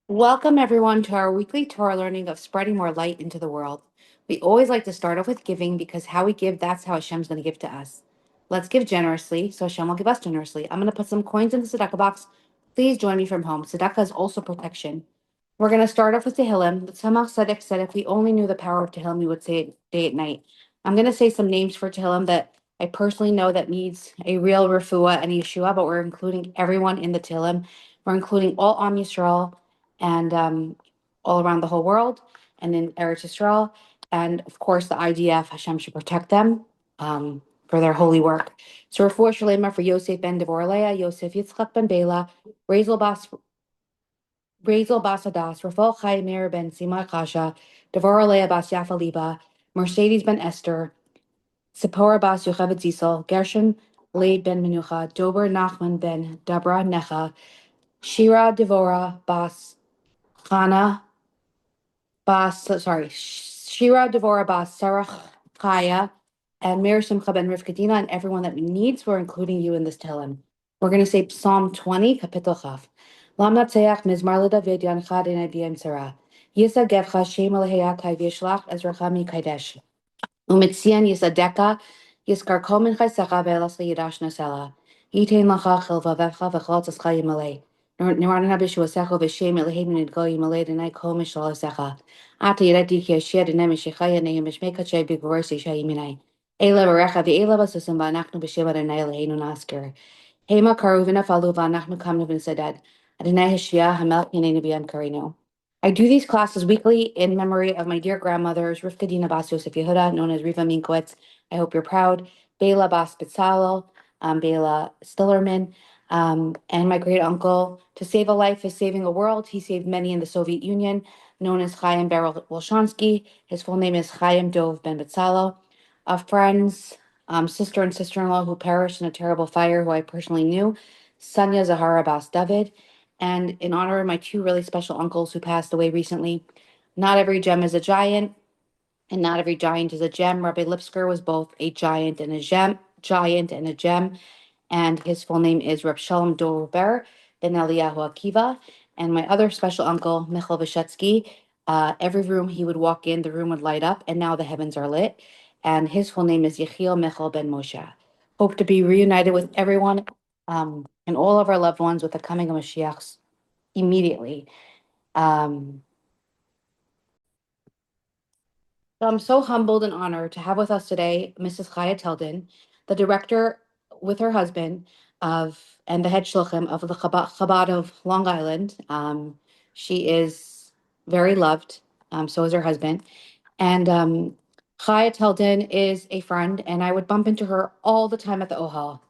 Welcome, everyone, to our weekly Torah learning of spreading more light into the world. We always like to start off with giving because how we give, that's how Hashem's going to give to us. Let's give generously, so Hashem will give us generously. I'm going to put some coins in the tzedakah box. Please join me from home. Tzedakah is also protection. We're going to start off with Tehillim. The Tzemach Tzedek said if we only knew the power of Tehillim, we would say it day and night. I'm going to say some names for Tehillim that I personally know that needs a real refuah and Yeshua, but we're including everyone in the Tehillim. We're including all Am Yisrael and all around the whole world and in Eretz Yisrael. And of course, the IDF, Hashem should protect them for their holy work. So, refuah shalema for Yosef ben Devorah, Yosef Yitzchak ben Bela, Razel Bas Hadas, Rafal Chai Meir ben Sima Kasha, Devorah Leah Bas Yafa Liba, Mercedes ben Esther, Sipporah Bas Yocheved Zisel, Gershon Leib ben Menucha, Dober Nachman ben Dabra Necha, Shira Devorah Bas Chana Shira Devorah Bas Sarah Chaya, and Mir Simcha ben Rivkadina, and everyone that needs, we're including you in this Tehillim. We're going to say Psalm 20, Kapitel Chaf. Lam Natseach Mizmar LeDavid Yanchad in Abiyam Sarah. Yisa Gevcha Shem Leheya Kai Vishlach Ezracha Mi Kaidesh. Umitzian Yisadeka Yiskar Komen Chaisecha Velas Yidash Nasela. Yitain Lacha Chilva Vevcha Vechal Tzcha Yimalei. Nirana Bishuasecho Vishem Elheim Nidgo Yimalei Denai Kom Shalasecha. Ata Yirati Kiashia Denem Shechaya Neim Mishmeka Chay Bigorsi Shayiminai. Ela Barecha Viela Basusum Banachnu Bisheva Denai Leheinu Nasker. Hema Karuvina Falu Vanachnu Kamnu Vinsadad. Adonai Hashia Hamel Yanenu Bian Karino. I do these classes weekly in memory of my dear grandmothers, Rivka Dina Bas Yosef Yehuda, known as Riva Minkowitz. I hope you're proud. Bela Bas Bitzalel, Bela Stillerman, and my great uncle. To save a life is saving a world. He saved many in the Soviet Union, known as Chaim Beryl Wolshansky. His full name is Chaim Dov Ben Bitzalel. Friends, sister and sister-in-law who perished in a terrible fire, who I personally knew, Sanya Zahara Bas David. And in honor of my two really special uncles who passed away recently, not every gem is a giant, and not every giant is a gem. Rabbi Lipsker was both a giant and a gem, and his full name is Reb Shalom Dober ben Eliyahu Akiva. And my other special uncle, Michal Vyshetsky, every room he would walk in, the room would light up, and now the heavens are lit. And his full name is Yechiel Michal ben Moshe. Hope to be reunited with everyone and all of our loved ones with the coming of Mashiach immediately. Um, so I'm so humbled and honored to have with us today Mrs. Chaya Teldon, the director with her husband of and the head shluchim of the Chabad of Long Island. She is very loved, so is her husband. And Chaya Teldon is a friend, and I would bump into her all the time at the Ohel.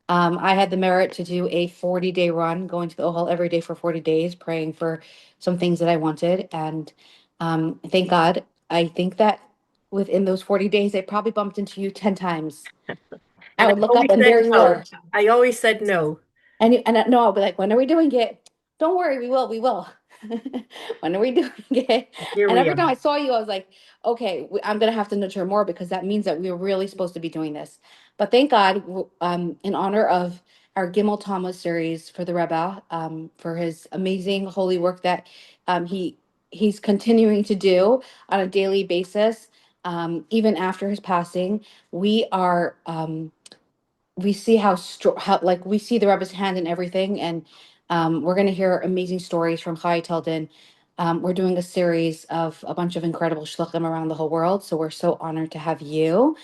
I had the merit to do a 40-day run, going to the Ohel every day for 40 days, praying for some things that I wanted. And thank God, I think that within those 40 days, I probably bumped into you 10 times. I And would look up and there you were. I always said no. And no, I'll be like, when are we doing it? Don't worry, we will. When are we doing it? Here And we every are. time I saw you, I was like, okay, I'm gonna have to nurture more because that means that we were really supposed to be doing this. But thank God, in honor of our Gimel Tammuz series for the Rebbe, for his amazing holy work that he's continuing to do on a daily basis, even after his passing, we are. We see how like we see the Rebbe's hand in everything, and we're going to hear amazing stories from Chai Teldon. We're doing a series of a bunch of incredible shluchim around the whole world, so we're so honored to have you.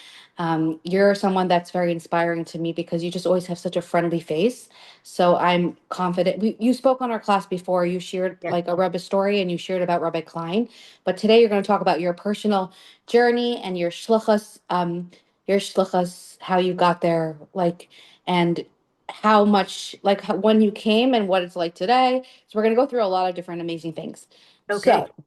You're someone that's very inspiring to me because you just always have such a friendly face. So I'm confident. You spoke on our class before. You shared Yeah. like a Rebbe story, and you shared about Rabbi Klein. But today you're going to talk about your personal journey and your shlichus, how you got there, like, and how much, like, when you came and what it's like today. So we're going to go through a lot of different amazing things. Okay. So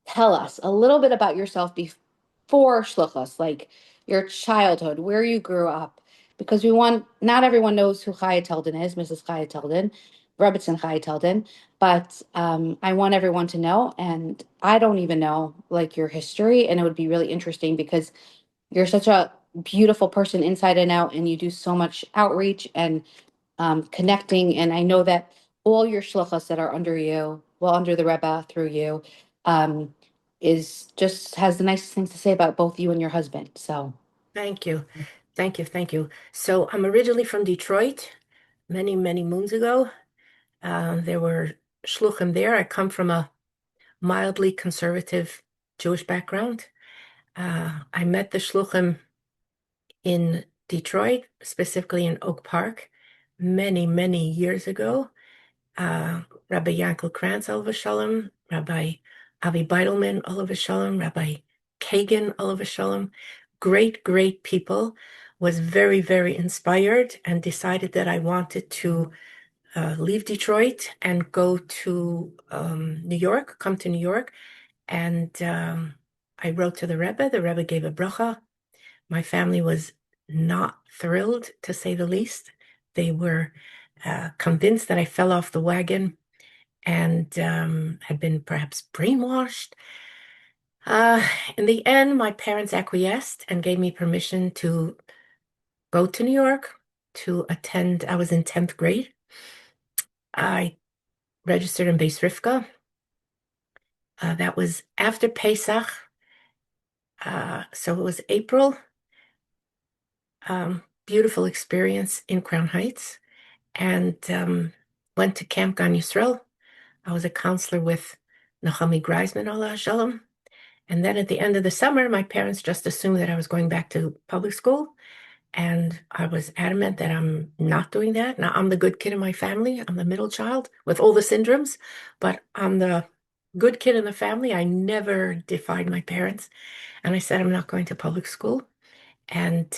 tell us a little bit about yourself before shlichus, like your childhood, where you grew up, because we want, not everyone knows who Chaya Teldon is, Mrs. Chaya Teldon, Rebbetzin Chaya Teldon, but I want everyone to know, and I don't even know, like, your history, and it would be really interesting because you're such a beautiful person inside and out, and you do so much outreach and connecting. And I know that all your shluchas that are under you well, under the Rebbe through you, um, is just has the nicest things to say about both you and your husband. So Thank you. Thank you. Thank you. So I'm originally from Detroit many, many moons ago. There were shluchim there. I come from a mildly conservative Jewish background. I met the shluchim in Detroit, specifically in Oak Park, many, many years ago. Rabbi Yankel Krantz, Olav Shalom, Rabbi Avi Beidelman, Olav Shalom, Rabbi Kagan, Olav Shalom. Great, great people. Was very, very inspired and decided that I wanted to leave Detroit and go to New York, come to New York. And I wrote to the Rebbe. The Rebbe gave a bracha. My family was not thrilled, to say the least. They were convinced that I fell off the wagon and had been perhaps brainwashed. Uh, in the end, my parents acquiesced and gave me permission to go to New York to attend. I was in 10th grade. I registered in Beis Rivka. That was after Pesach. So it was April. Beautiful experience in Crown Heights. And went to Camp Gan Yisrael. I was a counselor with Nahami Greisman, Allah Shalom. And then at the end of the summer, my parents just assumed that I was going back to public school. And I was adamant that I'm not doing that. Now, I'm the good kid in my family. I'm the middle child with all the syndromes, but I'm the good kid in the family. I never defied my parents. And I said, I'm not going to public school. And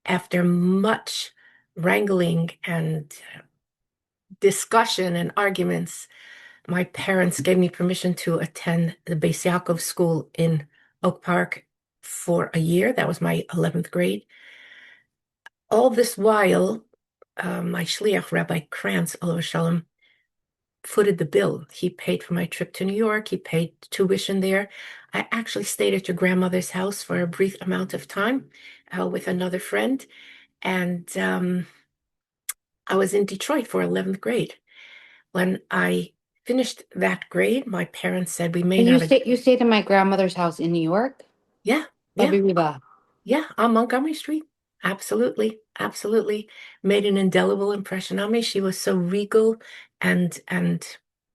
after much wrangling and discussion and arguments, my parents gave me permission to attend the Beis Yaakov school in Oak Park for a year. That was my 11th grade. All this while, my shliach, Rabbi Krantz, Olav Shalom, footed the bill. He paid for my trip to New York. He paid tuition there. I actually stayed at your grandmother's house for a brief amount of time with another friend. And I was in Detroit for 11th grade. When I finished that grade, my parents said we may and not. you stayed in my grandmother's house in New York, Yeah, yeah, Rabbi Reba. yeah, on Montgomery Street. Absolutely, absolutely. Made an indelible impression on me. She was so regal and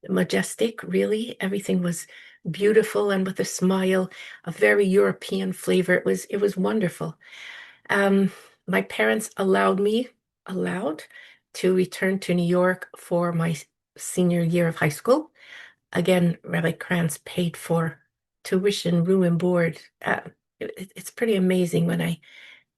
majestic, really. Everything was beautiful and with a smile, a very European flavor. It was wonderful. Um, my parents allowed to return to New York for my senior year of high school. Again, Rabbi Krantz paid for tuition, room and board. It's pretty amazing when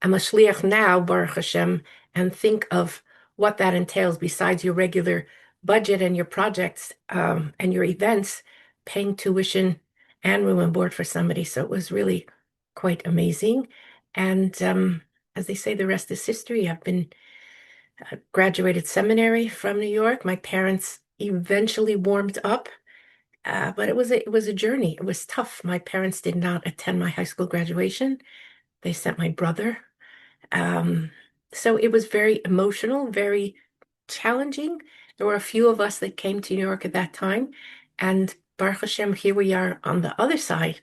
I'm a shliach now, Baruch Hashem, and think of what that entails besides your regular budget and your projects and your events, paying tuition and room and board for somebody. So it was really quite amazing. And as they say, the rest is history. I've been graduated seminary from New York. My parents eventually warmed up, but it was a journey. It was tough. My parents did not attend my high school graduation. They sent my brother. Um, so it was very emotional, very challenging. There were a few of us that came to New York at that time, and Baruch Hashem, here we are on the other side,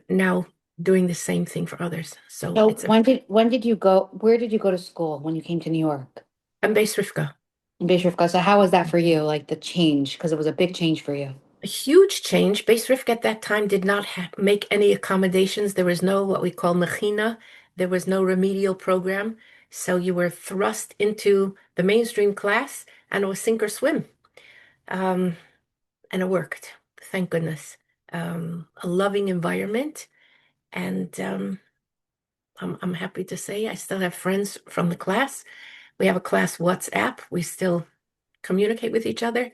now doing the same thing for others. So So it's a when did you go? Where did you go to school when you came to New York? I'm based Rivka. In Beis Rivka. So how was that for you? Like the change, because it was a big change for you. A huge change. Base Rivka at that time did not make any accommodations. There was no what we call mechina. There was no remedial program. So you were thrust into the mainstream class and it was sink or swim. Um, and it worked. Thank goodness. A loving environment. And I'm happy to say I still have friends from the class. We have a class WhatsApp. We still communicate with each other.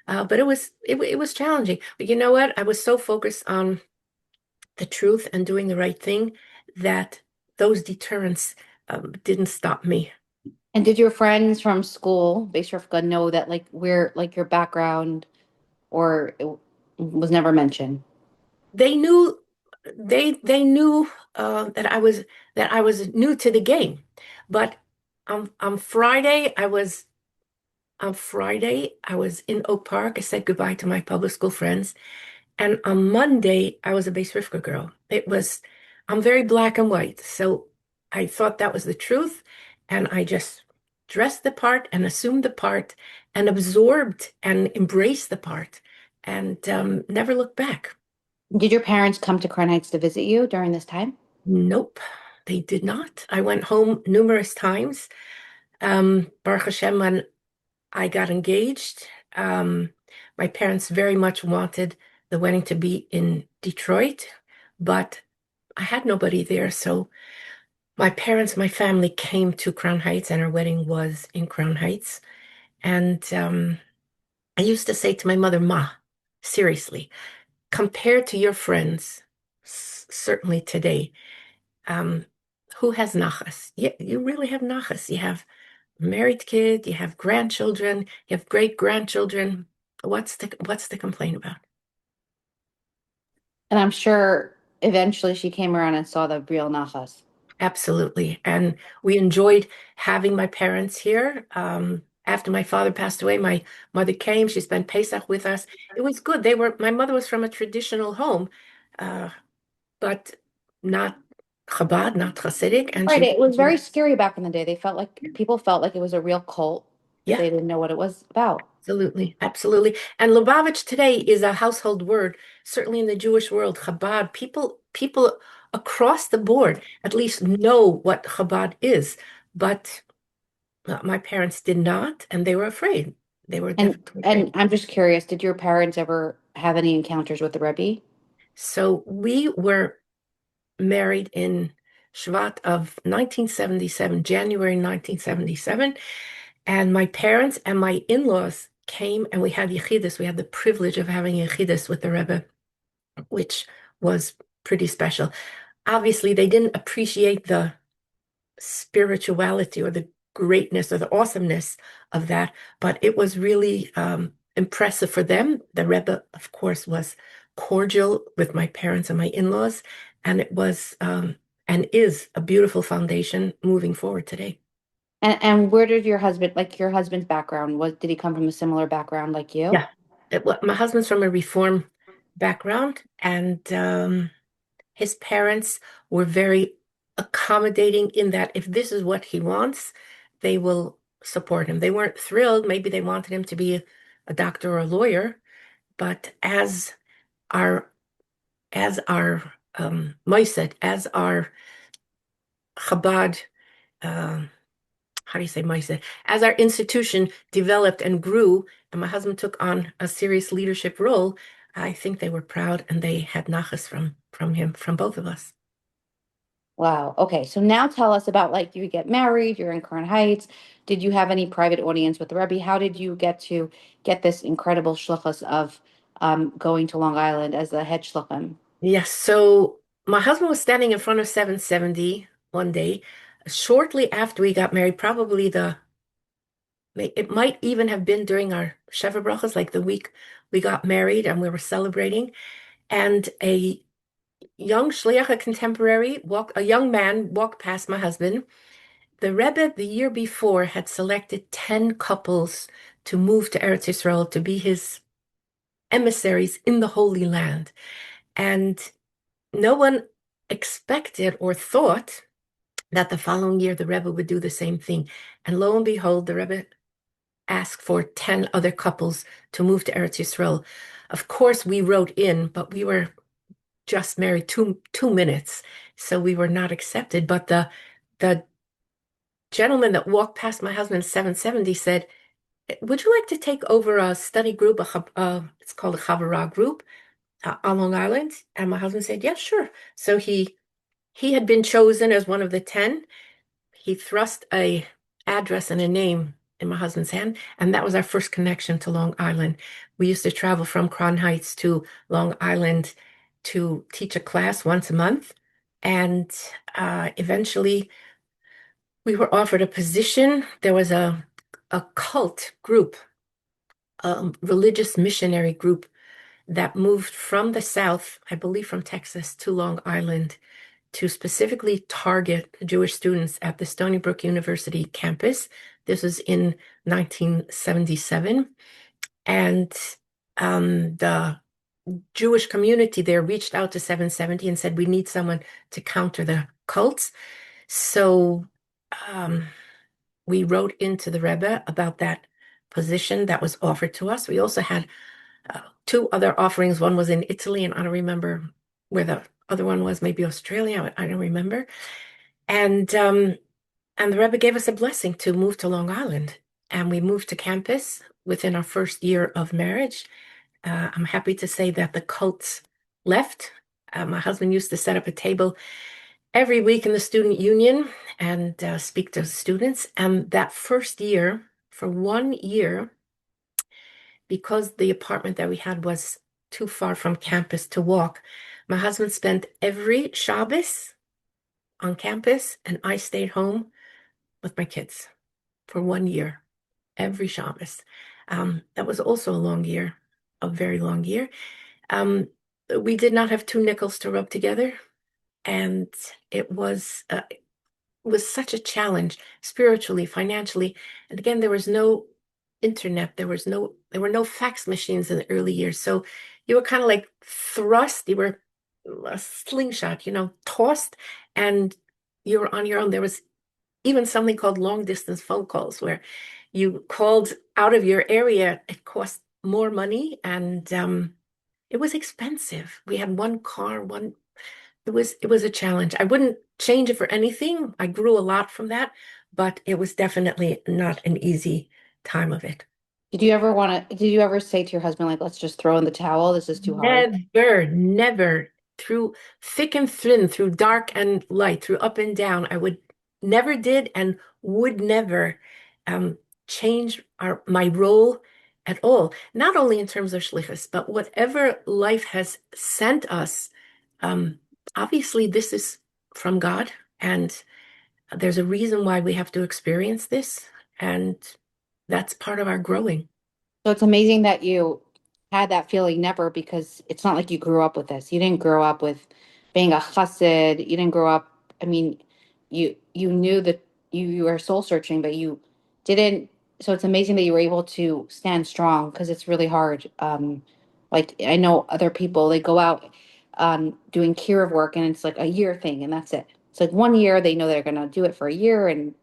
But it was challenging. But you know what? I was so focused on the truth and doing the right thing that those deterrents didn't stop me. And did your friends from school, Beis Rivka, know that like where like your background or it was never mentioned? They knew they knew that I was new to the game, but on Friday I was On Friday, I was in Oak Park. I said goodbye to my public school friends. And on Monday, I was a Beis Rivka girl. I'm very black and white. So I thought that was the truth. And I just dressed the part and assumed the part and absorbed and embraced the part and never looked back. Did your parents come to Crown Heights to visit you during this time? Nope, they did not. I went home numerous times. Baruch Hashem, when I got engaged, um, my parents very much wanted the wedding to be in Detroit, but I had nobody there. So my parents, my family came to Crown Heights, and our wedding was in Crown Heights. And I used to say to my mother, Ma, seriously, compared to your friends, certainly today, um, who has nachas? You really have nachas. You have married kid, you have grandchildren, you have great grandchildren. What's the complaint about? And I'm sure eventually she came around and saw the real Nachas. Absolutely. And we enjoyed having my parents here. After my father passed away, my mother came. She spent Pesach with us. It was good. My mother was from a traditional home, uh, but not Chabad, not Hasidic, and Right. she, It was very scary back in the day. They felt like people felt like it was a real cult, but yeah. they didn't know what it was about. Absolutely, absolutely. And Lubavitch today is a household word, certainly in the Jewish world. Chabad, people across the board at least know what Chabad is. But my parents did not, and they were afraid. They were And definitely and afraid. I'm just curious, did your parents ever have any encounters with the Rebbe? So we were married in Shvat of 1977, January 1977. And my parents and my in-laws came and we had yechidus. We had the privilege of having yechidus with the Rebbe, which was pretty special. Obviously, they didn't appreciate the spirituality or the greatness or the awesomeness of that, but it was really impressive for them. The Rebbe, of course, was cordial with my parents and my in-laws, and it was and is a beautiful foundation moving forward today. And where did your husband, like your husband's background, was did he come from a similar background like you? Yeah. My husband's from a reform background, and his parents were very accommodating in that if this is what he wants, they will support him. They weren't thrilled. Maybe they wanted him to be a doctor or a lawyer, but our as our Moised, as our Chabad, um, how do you say Moised? As our institution developed and grew, and my husband took on a serious leadership role, I think they were proud and they had nachas from him, from both of us. Wow. Okay. So now tell us about like you get married, you're in Crown Heights. Did you have any private audience with the Rebbe? How did you get to get this incredible shluchus of going to Long Island as the head shluchim? Yes, so my husband was standing in front of 770 one day, shortly after we got married, probably it might even have been during our Sheva Brachas, like the week we got married and we were celebrating. And a young shliach, a contemporary, a young man walked past my husband. The Rebbe the year before had selected 10 couples to move to Eretz Yisrael to be his emissaries in the Holy Land. And no one expected or thought that the following year the Rebbe would do the same thing. And lo and behold, the Rebbe asked for 10 other couples to move to Eretz Yisrael. Of course, we wrote in, but we were just married two minutes, so we were not accepted. But the gentleman that walked past my husband at 770 said, would you like to take over a study group? It's called a Chavara group on Long Island. And my husband said, yes, sure. So he had been chosen as one of the 10. He thrust a address and a name in my husband's hand, and that was our first connection to Long Island. We used to travel from Crown Heights to Long Island to teach a class once a month, and eventually we were offered a position. There was a cult group, a religious missionary group that moved from the South, I believe from Texas, to Long Island to specifically target Jewish students at the Stony Brook University campus. This was in 1977. And the Jewish community there reached out to 770 and said, we need someone to counter the cults. So um, we wrote into the Rebbe about that position that was offered to us. We also had two other offerings. One was in Italy, and I don't remember where the other one was, maybe Australia. I don't remember. And and the Rebbe gave us a blessing to move to Long Island. And we moved to campus within our first year of marriage. I'm happy to say that the cults left. My husband used to set up a table every week in the student union and speak to students. And that first year, for 1 year, because the apartment that we had was too far from campus to walk, my husband spent every Shabbos on campus, and I stayed home with my kids for 1 year, every Shabbos. That was also a long year, a very long year. Um, we did not have two nickels to rub together, and it was such a challenge spiritually, financially. And again, there was no internet, there were no fax machines in the early years. So you were kind of like thrust, you were a slingshot, tossed, and you were on your own. There was even something called long distance phone calls where you called out of your area. It cost more money, and it was expensive. We had one car, one it was a challenge. I wouldn't change it for anything. I grew a lot from that, but it was definitely not an easy time of it. Did you ever say to your husband, like, let's just throw in the towel? This is too hard. Never, never, through thick and thin, through dark and light, through up and down, I would never did and would never um, change my role at all. Not only in terms of shlichus, but whatever life has sent us. Um, Obviously, this is from God, and there's a reason why we have to experience this, and that's part of our growing. So it's amazing that you had that feeling never because it's not like you grew up with this. You didn't grow up with being a chassid. You didn't grow up, I mean, you knew that you were soul searching, but you didn't. So it's amazing that you were able to stand strong because it's really hard. Like I know other people, they go out doing kiruv work and it's like a year thing and that's it. It's like 1 year, they know they're gonna do it for a year and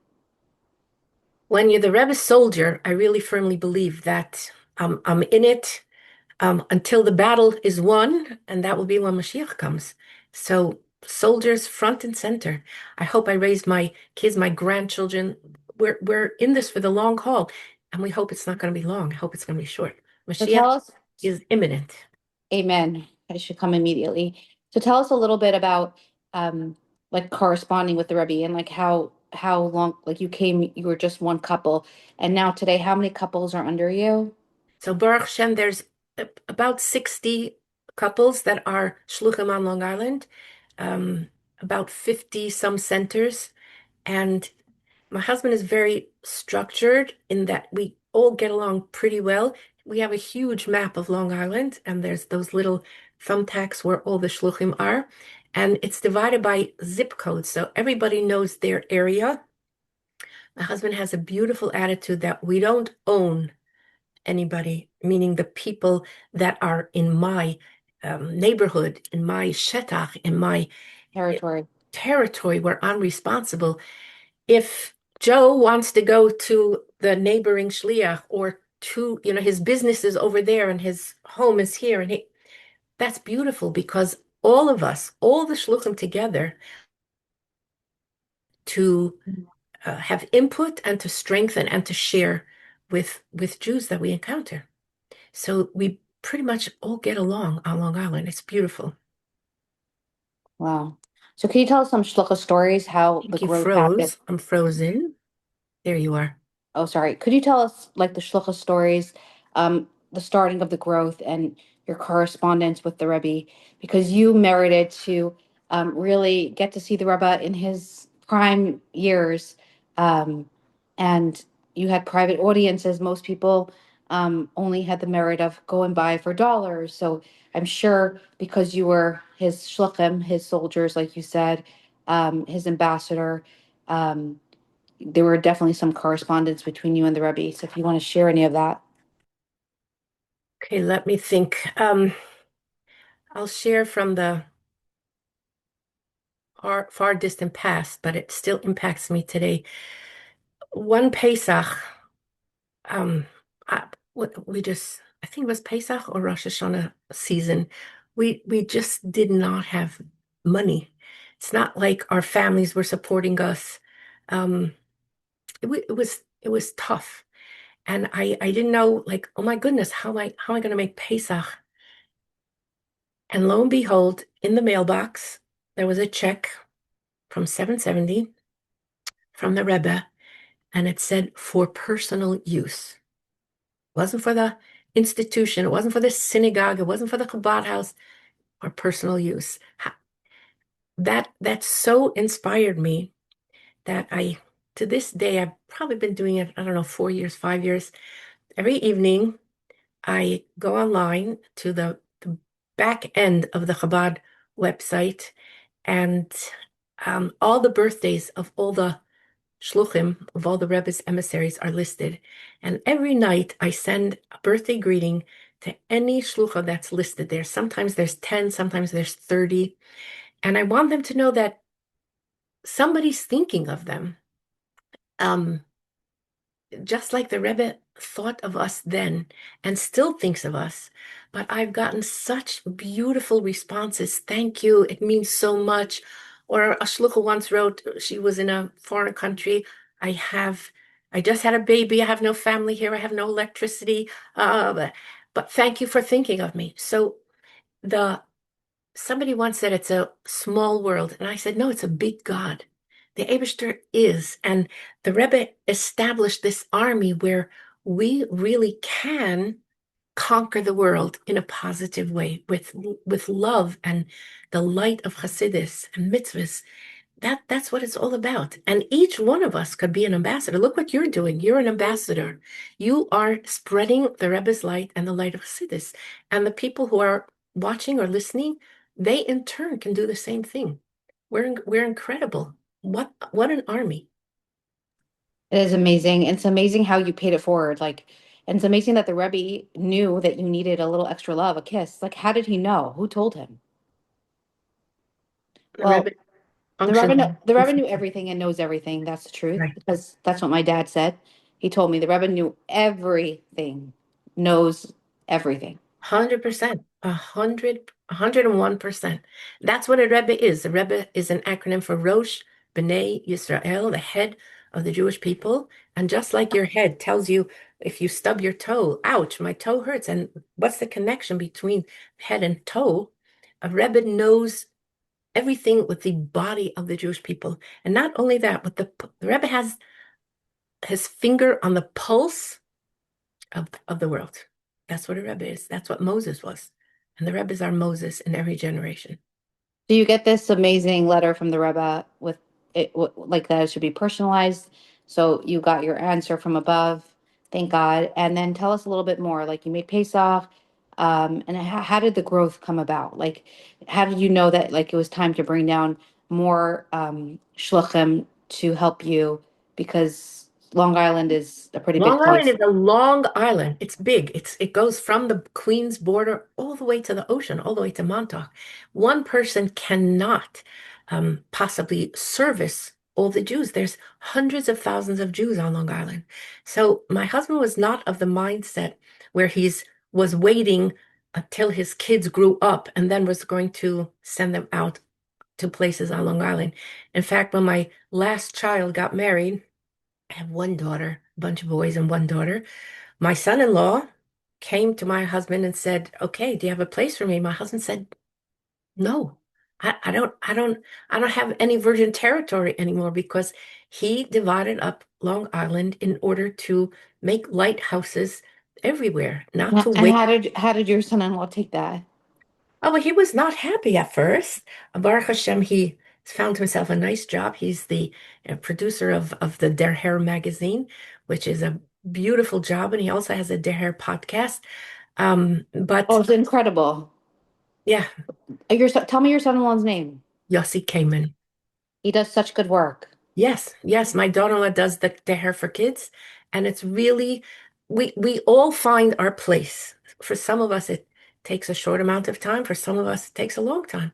When you're the Rebbe soldier, I really firmly believe that I'm in it until the battle is won, and that will be when Mashiach comes. So, soldiers front and center. I hope I raise my kids, my grandchildren. We're in this for the long haul, and we hope it's not going to be long. I hope it's going to be short. so tell Mashiach us. is imminent. Amen. I should come immediately. So tell us a little bit about like corresponding with the Rebbe and like how long like you were just one couple and now today how many couples are under you? So, Baruch Hashem, there's about 60 couples that are shluchim on Long Island, um, about 50 some centers, and my husband is very structured in that we all get along pretty well. We have a huge map of Long Island, and there's those little thumbtacks where all the shluchim are, and it's divided by zip codes, so everybody knows their area. My husband has a beautiful attitude that we don't own anybody, meaning the people that are in my neighborhood, in my shetach, in my Territory. territory where I'm responsible. If Joe wants to go to the neighboring shliach or to, his business is over there and his home is here, and that's beautiful because all of us, all the shluchim together, to have input and to strengthen and to share with Jews that we encounter. So we pretty much all get along on Long Island. It's beautiful. Wow. So can you tell us some shluchah stories I how the think you growth happened? froze. I'm frozen. There you are. Oh, sorry. Could you tell us like the shluchah stories, the starting of the growth and your correspondence with the Rebbe, because you merited to really get to see the Rebbe in his prime years, um, and you had private audiences. Most people only had the merit of going by for dollars. So I'm sure because you were his shluchim, his soldiers, like you said, his ambassador. Um, there were definitely some correspondence between you and the Rebbe. So if you want to share any of that. Okay, let me think. I'll share from the far distant past, but it still impacts me today. One Pesach, um, we just, I think it was Pesach or Rosh Hashanah season. We just did not have money. It's not like our families were supporting us. Um, it was tough, and I didn't know, like, oh my goodness, how am I going to make Pesach? And lo and behold, in the mailbox there was a check from 770 from the Rebbe, and it said for personal use. It wasn't for the institution, it wasn't for the synagogue, it wasn't for the Chabad house, for personal use. That so inspired me that to this day, I've probably been doing it, I don't know, 4 years, 5 years. Every evening, I go online to the back end of the Chabad website, and all the birthdays of all the shluchim, of all the Rebbe's emissaries, are listed. And every night I send a birthday greeting to any shlucha that's listed there. Sometimes there's 10, sometimes there's 30. And I want them to know that somebody's thinking of them. Um, just like the Rebbe thought of us then and still thinks of us. But I've gotten such beautiful responses. Thank you. It means so much. Or a shlucha once wrote, she was in a foreign country. I have, I just had a baby. I have no family here. I have no electricity. But thank you for thinking of me. So the somebody once said it's a small world, and I said, no, it's a big God. The Eibishter is, and the Rebbe established this army where we really can conquer the world in a positive way with love and the light of Hasidus and mitzvahs. That's what it's all about. And each one of us could be an ambassador. Look what you're doing. You're an ambassador. You are spreading the Rebbe's light and the light of Hasidus. And the people who are watching or listening, they in turn can do the same thing. We're incredible. What an army. It is amazing. It's amazing how you paid it forward. Like, and it's amazing that the Rebbe knew that you needed a little extra love, a kiss. Like, how did he know? Who told him? The Well, Rebbe functioned. The Rebbe knew everything and knows everything. That's the truth Right. because that's what my dad said. He told me the Rebbe knew everything, knows everything. 100%, 101%. That's what a Rebbe is. A Rebbe is an acronym for Rosh B'nai Yisrael, the head of the Jewish people. And just like your head tells you if you stub your toe, ouch, my toe hurts. And what's the connection between head and toe? A Rebbe knows everything with the body of the Jewish people. And not only that, but the Rebbe has his finger on the pulse of the world. That's what a Rebbe is. That's what Moses was. And the Rebbes are Moses in every generation. So you get this amazing letter from the Rebbe with like that it should be personalized. So you got your answer from above. Thank God. And then tell us a little bit more. Like you made Pesach, and how did the growth come about? Like, how did you know that like it was time to bring down more shluchim to help you because Long Island is a pretty big Long Island place. is a long island. It's big. It goes from the Queens border all the way to the ocean, all the way to Montauk. One person cannot possibly service all the Jews. There's hundreds of thousands of Jews on Long Island. So my husband was not of the mindset where he's was waiting until his kids grew up and then was going to send them out to places on Long Island. In fact, when my last child got married, I have one daughter, a bunch of boys and one daughter. My son-in-law came to my husband and said, "Okay, do you have a place for me?" My husband said, "No, I don't have any virgin territory anymore," because he divided up Long Island in order to make lighthouses everywhere, not to And wait. how did your son-in-law take that? Oh, well, he was not happy at first. Baruch Hashem, he found himself a nice job. He's the producer of the Der Hair magazine, which is a beautiful job, and he also has a Der Hair podcast. Oh, But it's incredible. yeah, Tell me your son-in-law's name. Yossi Kamen. He does such good work. Yes, yes, my daughter-in-law does the hair for kids, and it's really we all find our place. For some of us, it takes a short amount of time. For some of us, it takes a long time.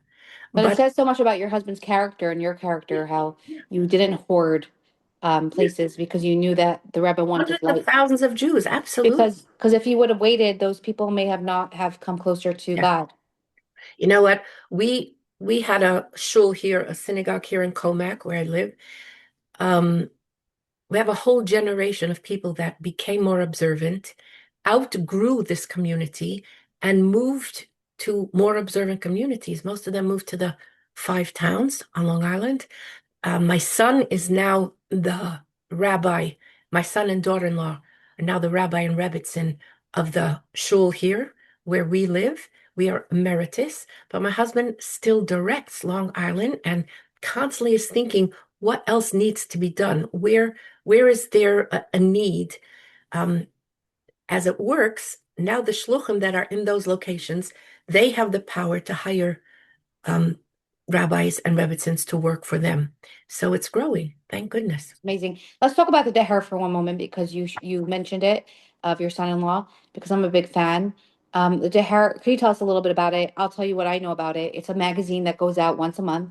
But it But says so much about your husband's character and your character, how you didn't hoard yeah, places because you knew that the Rebbe wanted hundreds of light. thousands of Jews, absolutely. Because if he would have waited, those people may have not have come closer to Yeah. God. You know what? We had a shul here, a synagogue here in Comac, where I live. Um, we have a whole generation of people that became more observant, outgrew this community, and moved to more observant communities. Most of them moved to the five towns on Long Island. My son is now the rabbi. My son and daughter-in-law are now the rabbi and rebbitzin of the shul here where we live. We are emeritus, but my husband still directs Long Island and constantly is thinking, what else needs to be done? Where is there a need? Um, as it works, now the shluchim that are in those locations, they have the power to hire um, rabbis and rebbitzins to work for them. So it's growing. Thank goodness. Amazing. Let's talk about the Deher for one moment because you mentioned it of your son-in-law because I'm a big fan. The Deher, can you tell us a little bit about it? I'll tell you what I know about it. It's a magazine that goes out once a month,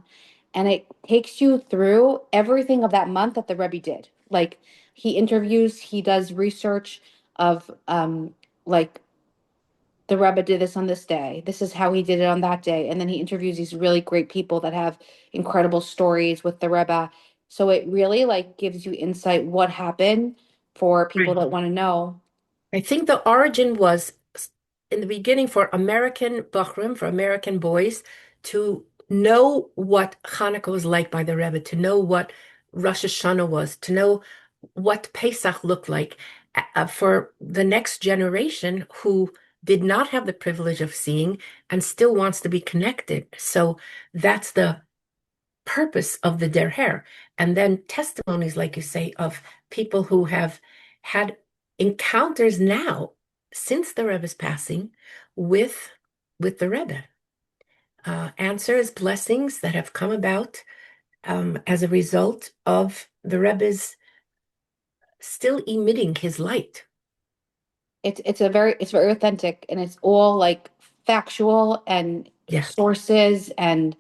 and it takes you through everything of that month that the Rebbe did. Like he interviews, he does research of like the Rebbe did this on this day. This is how he did it on that day. And then he interviews these really great people that have incredible stories with the Rebbe. So it really like gives you insight what happened for people Right. that want to know. I think the origin was in the beginning for American Bachrim, for American boys, to know what Hanukkah was like by the Rebbe, to know what Rosh Hashanah was, to know what Pesach looked like, for the next generation who did not have the privilege of seeing and still wants to be connected. So that's the purpose of the derher. And then testimonies, like you say, of people who have had encounters now since the Rebbe's passing with with the Rebbe. Answers, blessings that have come about as a result of the Rebbe's still emitting his light. It's very authentic and it's all like factual and Yes, sources and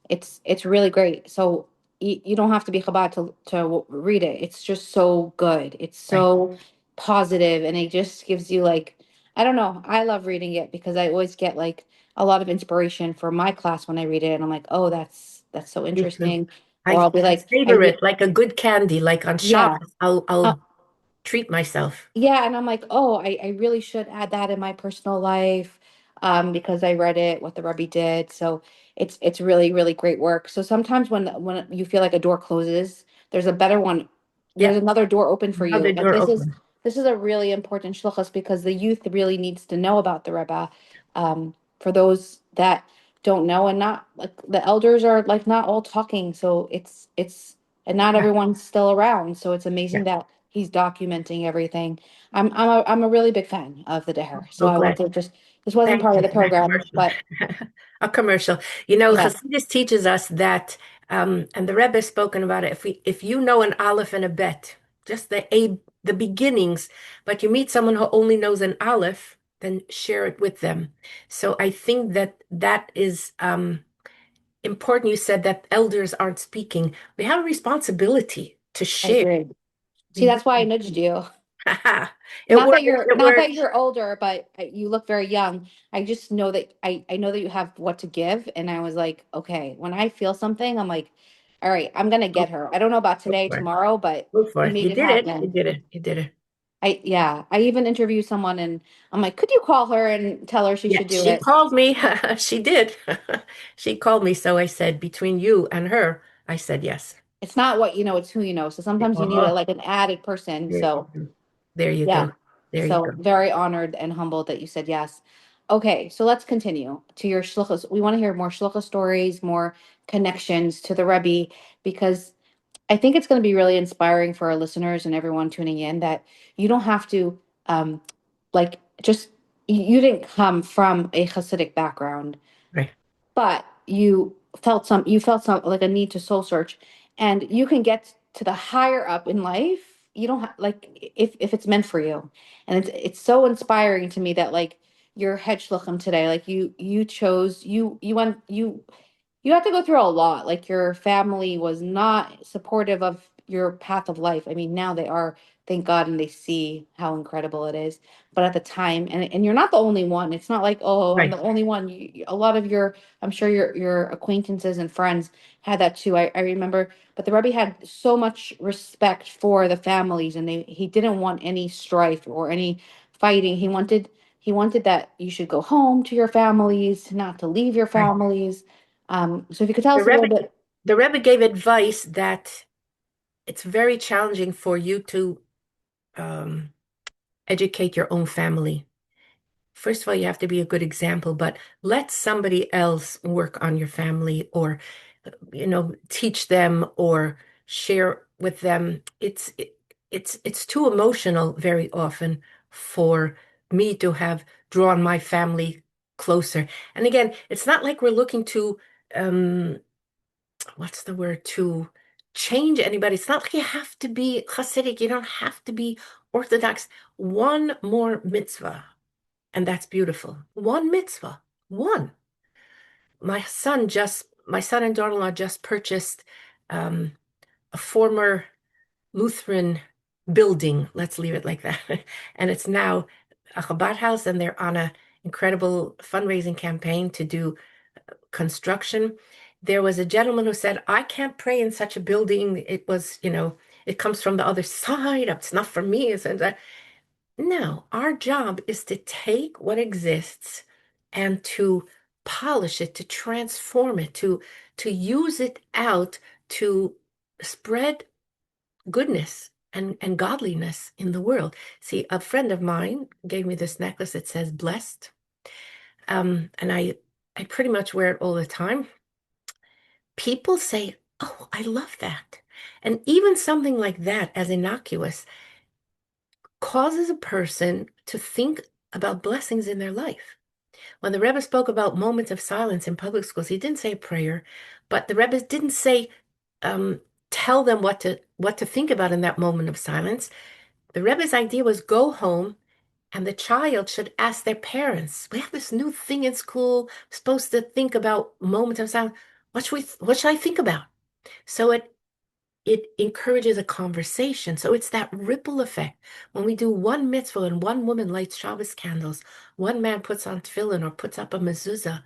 it's really great. So you don't have to be Chabad to read it. It's just so good. It's right. so positive and it just gives you like I don't know. I love reading it because I always get like a lot of inspiration for my class when I read it and I'm like, "Oh, that's so Me too. interesting." Or I'll be I like, savor it like a good candy, like on yeah. Shabbos. Uh, I'll treat myself. Yeah, and I'm like, oh, I really should add that in my personal life, because I read it, what the Rebbe did. So it's really, really great work. So sometimes when you feel like a door closes, there's a better one. There's Yeah, another door open for another you. Like door open. this is a really important shluchas because the youth really needs to know about the Rebbe. For those that don't know, and not like the elders are like not all talking, so it's and not Yeah, everyone's still around. So it's yeah. amazing that he's documenting everything. I'm a really big fan of the Deher. So So I glad. wanted just this wasn't Thank part of you the for that program, commercial. but A commercial. You know, yeah, Hasidus teaches us that, and the Rebbe has spoken about it. If you know an aleph and a bet, just the beginnings, but you meet someone who only knows an aleph, then share it with them. So I think that that is important. You said that elders aren't speaking. We have a responsibility to I share. agree. See, We that's why I really nudged you. do. It works. It Not works. that you're older, but you look very young. I just know that I know that you have what to give, and I was like, okay, when I feel something, I'm like, all right, I'm gonna Go get her. I don't know about today, for it. tomorrow, but Go for you it. You made it did it. You happen. did it. You did it. I even interviewed someone, and I'm like, could you call her and tell her she Yeah, should do she it? called me. She did. She called me. So I said, between you and her, I said yes. It's not what you know, it's who you know. So sometimes you need Oh, like an added person. there you So go. There you yeah. go. There you So go. very honored and humbled that you said yes. Okay, so let's continue to your shluchas. We want to hear more shluchas stories, more connections to the Rebbe, because I think it's going to be really inspiring for our listeners and everyone tuning in that you don't have to um like just you didn't come from a Hasidic background, Right. but you felt some like a need to soul search and you can get to the higher up in life, you don't have like if it's meant for you. And it's so inspiring to me that like your head shluchim today, like you chose you went you have to go through a lot. Like your family was not supportive of your path of life. I mean, now they are, thank God, and they see how incredible it is. But at the time, and you're not the only one. It's not like, oh, I'm Right. the only one. A lot of your, I'm sure your acquaintances and friends had that too. I remember, but the Rebbe had so much respect for the families, and he didn't want any strife or any fighting. He wanted that you should go home to your families, not to leave your Right. families. So if you could tell The us a little Rebbe, bit. the Rebbe gave advice that it's very challenging for you to um, educate your own family. First of all, you have to be a good example, but let somebody else work on your family or, teach them or share with them. It's too emotional very often for me to have drawn my family closer. And again, it's not like we're looking to, um, what's the word, to change anybody. It's not like you have to be Hasidic. You don't have to be Orthodox. One more mitzvah. And that's beautiful. One mitzvah, one. My son and daughter-in-law just purchased um, a former Lutheran building. Let's leave it like that. And it's now a Chabad house, and they're on a incredible fundraising campaign to do construction. There was a gentleman who said, I can't pray in such a building. It was, it comes from the other side. It's not for me. No, our job is to take what exists and to polish it, to transform it, to use it out to spread goodness and godliness in the world. See, a friend of mine gave me this necklace that says blessed. And I pretty much wear it all the time. People say, "Oh, I love that." And even something like that, as innocuous, causes a person to think about blessings in their life. When the Rebbe spoke about moments of silence in public schools, he didn't say a prayer, but the Rebbe didn't say, um, tell them what to think about in that moment of silence. The Rebbe's idea was go home and the child should ask their parents. We have this new thing in school, supposed to think about moments of silence. What should I think about? So it encourages a conversation. So it's that ripple effect. When we do one mitzvah and one woman lights Shabbos candles, one man puts on tefillin or puts up a mezuzah,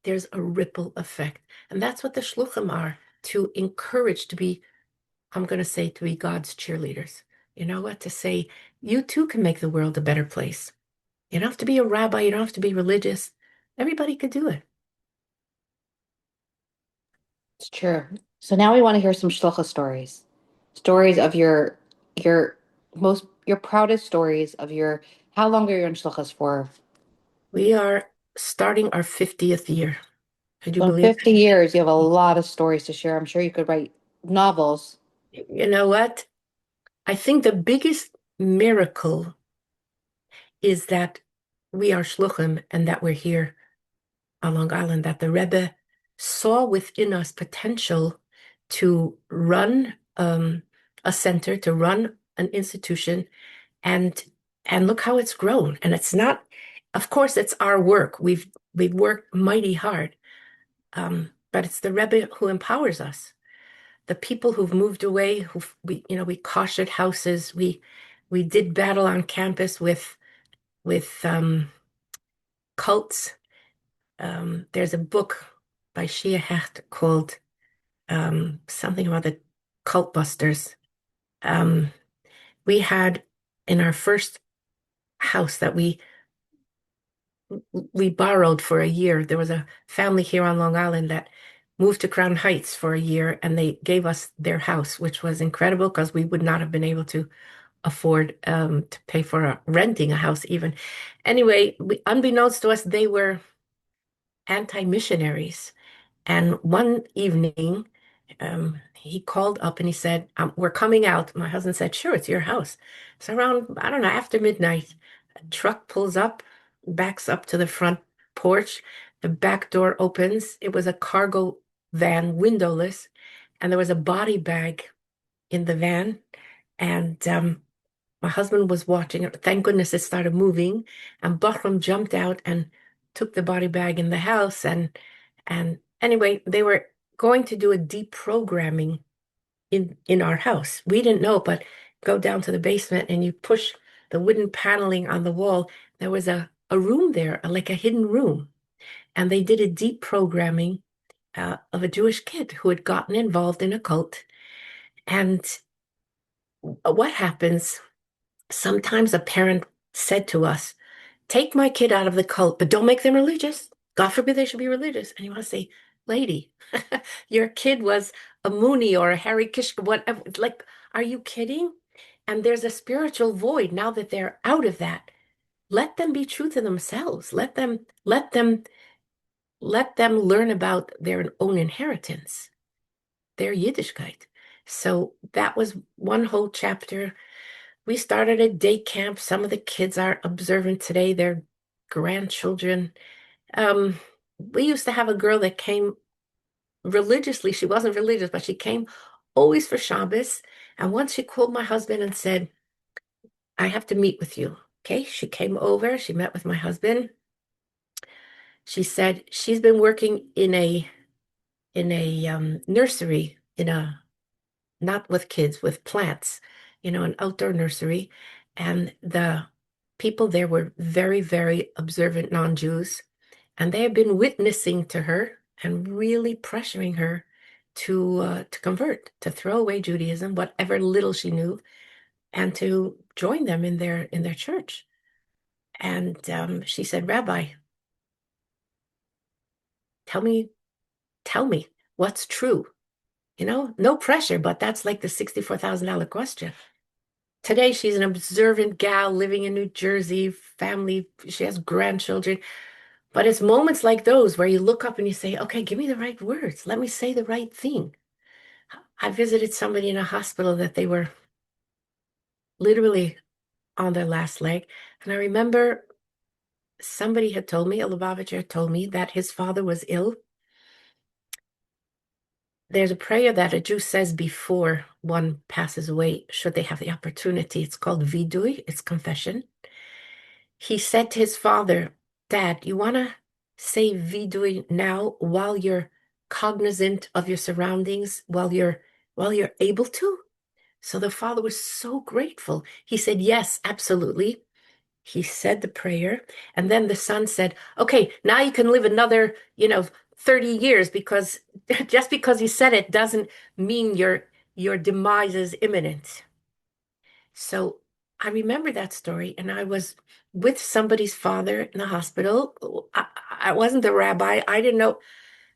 there's a ripple effect. And that's what the shluchim are, to encourage, to be, I'm going to say, to be God's cheerleaders. You know what? To say, you too can make the world a better place. You don't have to be a rabbi. You don't have to be religious. Everybody could do it. It's true. So now we want to hear some shlocha stories. Stories of your your proudest stories of your how long are you in shlochas for? We are starting our 50th year. Could you So in believe 50 years, you have a lot of stories to share. I'm sure you could write novels. it? You know what? I think the biggest miracle is that we are shluchim and that we're here on Long Island, that the Rebbe saw within us potential to run a center, to run an institution, and and look how it's grown. And it's not, of course, it's our work. We've worked mighty hard, but it's the Rebbe who empowers us. The people who've moved away, we koshered houses, we did battle on campus with cults. There's a book by Shia Hecht called something about the cult busters. Um, we had in our first house that we borrowed for a year. There was a family here on Long Island that moved to Crown Heights for a year, and they gave us their house, which was incredible because we would not have been able to afford to pay for renting a house even. Anyway, unbeknownst to us, they were anti-missionaries. And one evening, he called up and he said, we're coming out. My husband said, sure, it's your house. So around, I don't know, after midnight, a truck pulls up, backs up to the front porch. The back door opens. It was a cargo van, windowless, and there was a body bag in the van, and my husband was watching it. Thank goodness it started moving, and Bachram jumped out and took the body bag in the house. And anyway, they were going to do a deprogramming in our house. We didn't know, but go down to the basement and you push the wooden paneling on the wall. There was a room there, like a hidden room, and they did a deprogramming of a Jewish kid who had gotten involved in a cult. And what happens? Sometimes a parent said to us, take my kid out of the cult, but don't make them religious. God forbid they should be religious. And you want to say, lady, your kid was a Mooney or a Harry Kish, whatever. Like, are you kidding? And there's a spiritual void now that they're out of that. Let them be true to themselves. Let them learn about their own inheritance, their Yiddishkeit. So that was one whole chapter. We started a day camp. Some of the kids are observant today, their grandchildren. We used to have a girl that came religiously. She wasn't religious, but she came always for Shabbos. And once she called my husband and said, I have to meet with you. Okay, she came over, she met with my husband. She said she's been working in a nursery, in a not with kids, with plants, an outdoor nursery. And the people there were very, very observant non-Jews. And they have been witnessing to her and really pressuring her to convert, to throw away Judaism, whatever little she knew, and to join them in their church. And she said, Rabbi, tell me, tell me what's true. No pressure, but that's like the $64,000 question. Today, she's an observant gal living in New Jersey, family, she has grandchildren. But it's moments like those where you look up and you say, okay, give me the right words. Let me say the right thing. I visited somebody in a hospital that they were literally on their last leg. And I remember somebody had told me, a Lubavitcher had told me that his father was ill. There's a prayer that a Jew says before one passes away, should they have the opportunity. It's called vidui, it's confession. He said to his father, Dad, you want to say vidui now while you're cognizant of your surroundings, while you're able to? So the father was so grateful. He said, yes, absolutely. He said the prayer, and then the son said, okay, now you can live another, 30 years, because just because you said it doesn't mean your demise is imminent. So I remember that story, and I was with somebody's father in the hospital. I wasn't the rabbi. I didn't know.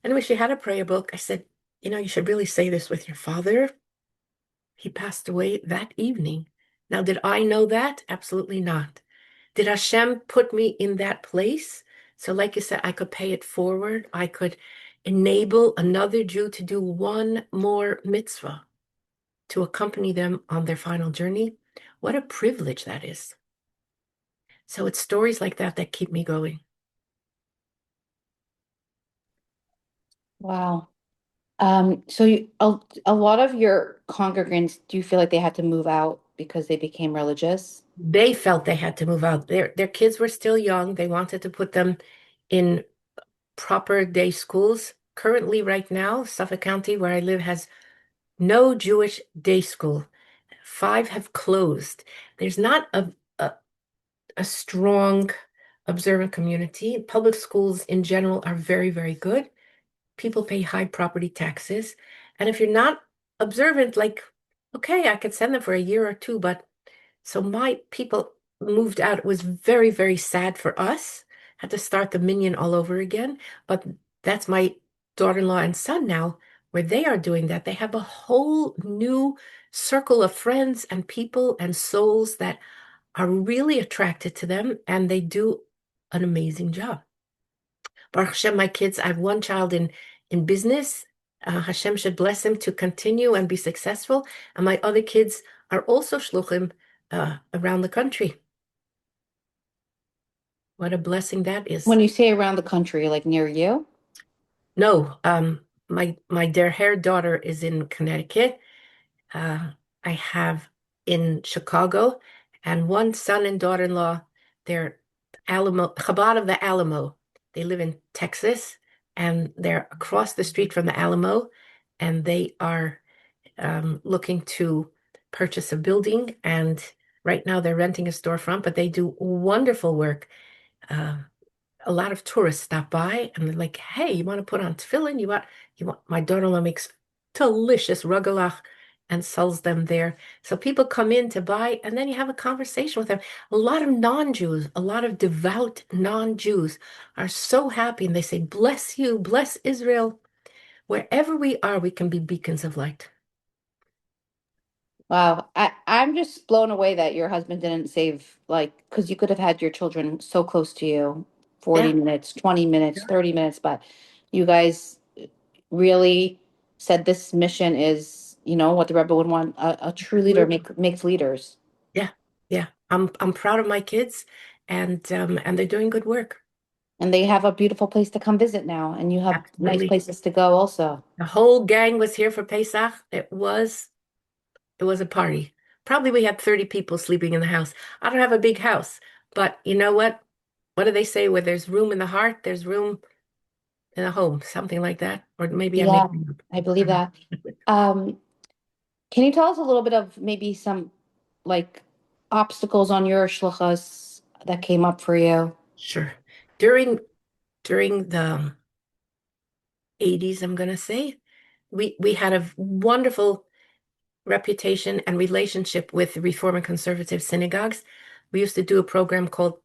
Anyway, she had a prayer book. I said, you should really say this with your father. He passed away that evening. Now, did I know that? Absolutely not. Did Hashem put me in that place? So, like you said, I could pay it forward. I could enable another Jew to do one more mitzvah to accompany them on their final journey. What a privilege that is. So it's stories like that that keep me going. Wow. So a lot of your congregants, do you feel like they had to move out because they became religious? They felt they had to move out. Their kids were still young. They wanted to put them in proper day schools. Currently, right now, Suffolk County, where I live, has no Jewish day school. 5 have closed. There's not a strong observant community. Public schools in general are very, very good. People pay high property taxes. And if you're not observant, like, okay, I could send them for a year or two, but so my people moved out. It was very, very sad for us. Had to start the minion all over again. But that's my daughter-in-law and son now, where they are doing that. They have a whole new circle of friends and people and souls that are really attracted to them, and they do an amazing job. Baruch Hashem, my kids, I have one child in business. Hashem should bless him to continue and be successful. And my other kids are also shluchim around the country. What a blessing that is. When you say around the country, like near you? No, my dear hair daughter is in Connecticut. I have in Chicago, and one son and daughter-in-law. They're Chabad of the Alamo. They live in Texas, and they're across the street from the Alamo, and they are looking to purchase a building. And right now they're renting a storefront, but they do wonderful work. Uh, a lot of tourists stop by and they're like, "Hey, you want to put on tefillin? You want?" My daughter-in-law makes delicious rugelach and sells them there. So people come in to buy, and then you have a conversation with them. A lot of non-Jews, a lot of devout non-Jews are so happy, and they say, "Bless you, bless Israel." Wherever we are, we can be beacons of light. Wow. I'm just blown away that your husband didn't save, like, because you could have had your children so close to you, 40 Yeah. minutes, 20 minutes, 30 minutes, but you guys really said this mission is, what the Rebbe would want. A true leader makes leaders. Yeah, yeah. I'm proud of my kids, and they're doing good work. And they have a beautiful place to come visit now, and you have nice Absolutely. places to go also. The whole gang was here for Pesach. It was a party. Probably we had 30 people sleeping in the house. I don't have a big house, but you know what? What do they say? Where there's room in the heart, there's room in the home, something like that. Or maybe I'm Yeah, making it up. I I believe don't that. know. Um, can you tell us a little bit of maybe some like obstacles on your shluchas that came up for you? Sure. During the 80s, I'm gonna say, we had a wonderful reputation and relationship with Reform and Conservative synagogues. We used to do a program called,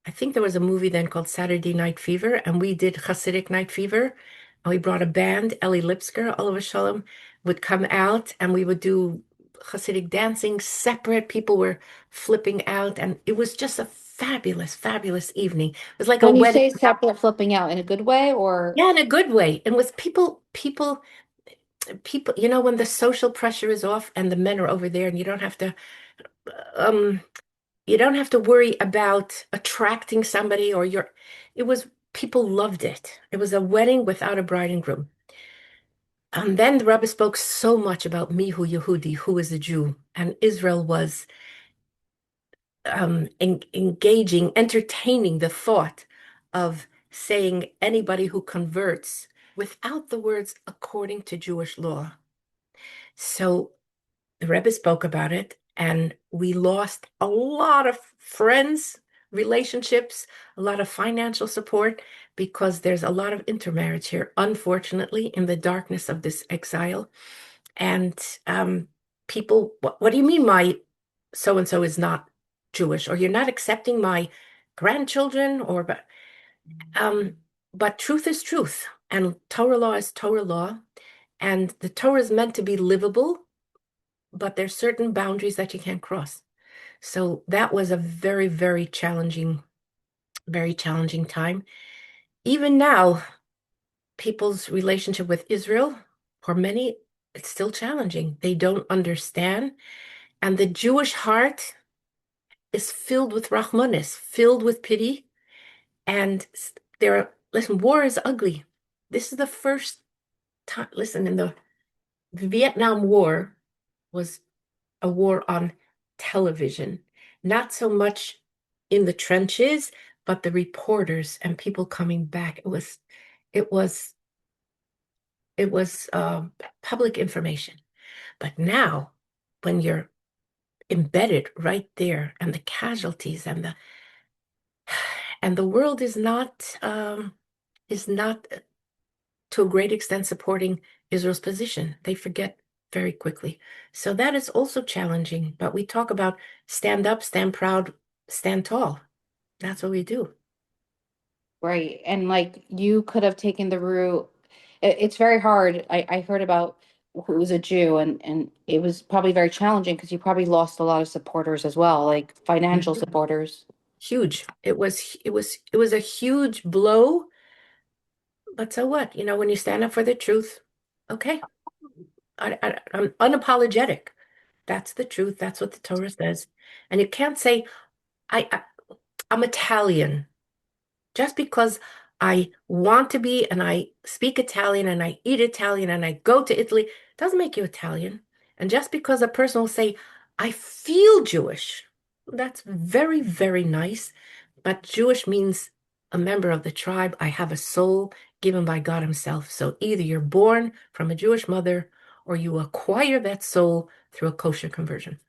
I think there was a movie then called Saturday Night Fever, and we did Hasidic Night Fever. And we brought a band, Ellie Lipsker, Oliver Shalom, would come out, and we would do Hasidic dancing separate. People were flipping out, and it was just a fabulous, fabulous evening. It was like a When you wedding. say separate flipping out in a good way, or Yeah, in a good way. And with people, when the social pressure is off and the men are over there and um you don't have to worry about attracting somebody or it was people loved it. It was a wedding without a bride and groom. And then the Rebbe spoke so much about Mihu Yehudi, who is a Jew, and Israel was engaging, entertaining the thought of saying anybody who converts without the words according to Jewish law. So the Rebbe spoke about it, and we lost a lot of friends, relationships, a lot of financial support because there's a lot of intermarriage here, unfortunately, in the darkness of this exile. And people, what do you mean my so and so is not Jewish, or you're not accepting my grandchildren, um, but truth is truth, and Torah law is Torah law, and the Torah is meant to be livable, but there's certain boundaries that you can't cross. So that was a very, very challenging time. Even now, people's relationship with Israel, for many, it's still challenging. They don't understand. And the Jewish heart is filled with Rahmanis, filled with pity. And listen, war is ugly. This is the first time, listen, in the Vietnam War was a war on television, not so much in the trenches, but the reporters and people coming back. It was, it was public information. But now, when you're embedded right there, and the casualties and the world is not to a great extent supporting Israel's position. They forget very quickly. So that is also challenging. But we talk about stand up, stand proud, stand tall. That's what we do. right? And like you could have taken the route. It's very hard. I heard about who was a Jew, and it was probably very challenging because you probably lost a lot of supporters as well, like financial Mhm. supporters. Huge. It was a huge blow. But so what? When you stand up for the truth, okay. I'm unapologetic. That's the truth. That's what the Torah says. And you can't say, I I'm Italian. Just because I want to be and I speak Italian and I eat Italian and I go to Italy doesn't make you Italian. And just because a person will say, I feel Jewish, that's very, very nice. But Jewish means a member of the tribe. I have a soul given by God Himself. So either you're born from a Jewish mother or you acquire that soul through a kosher conversion.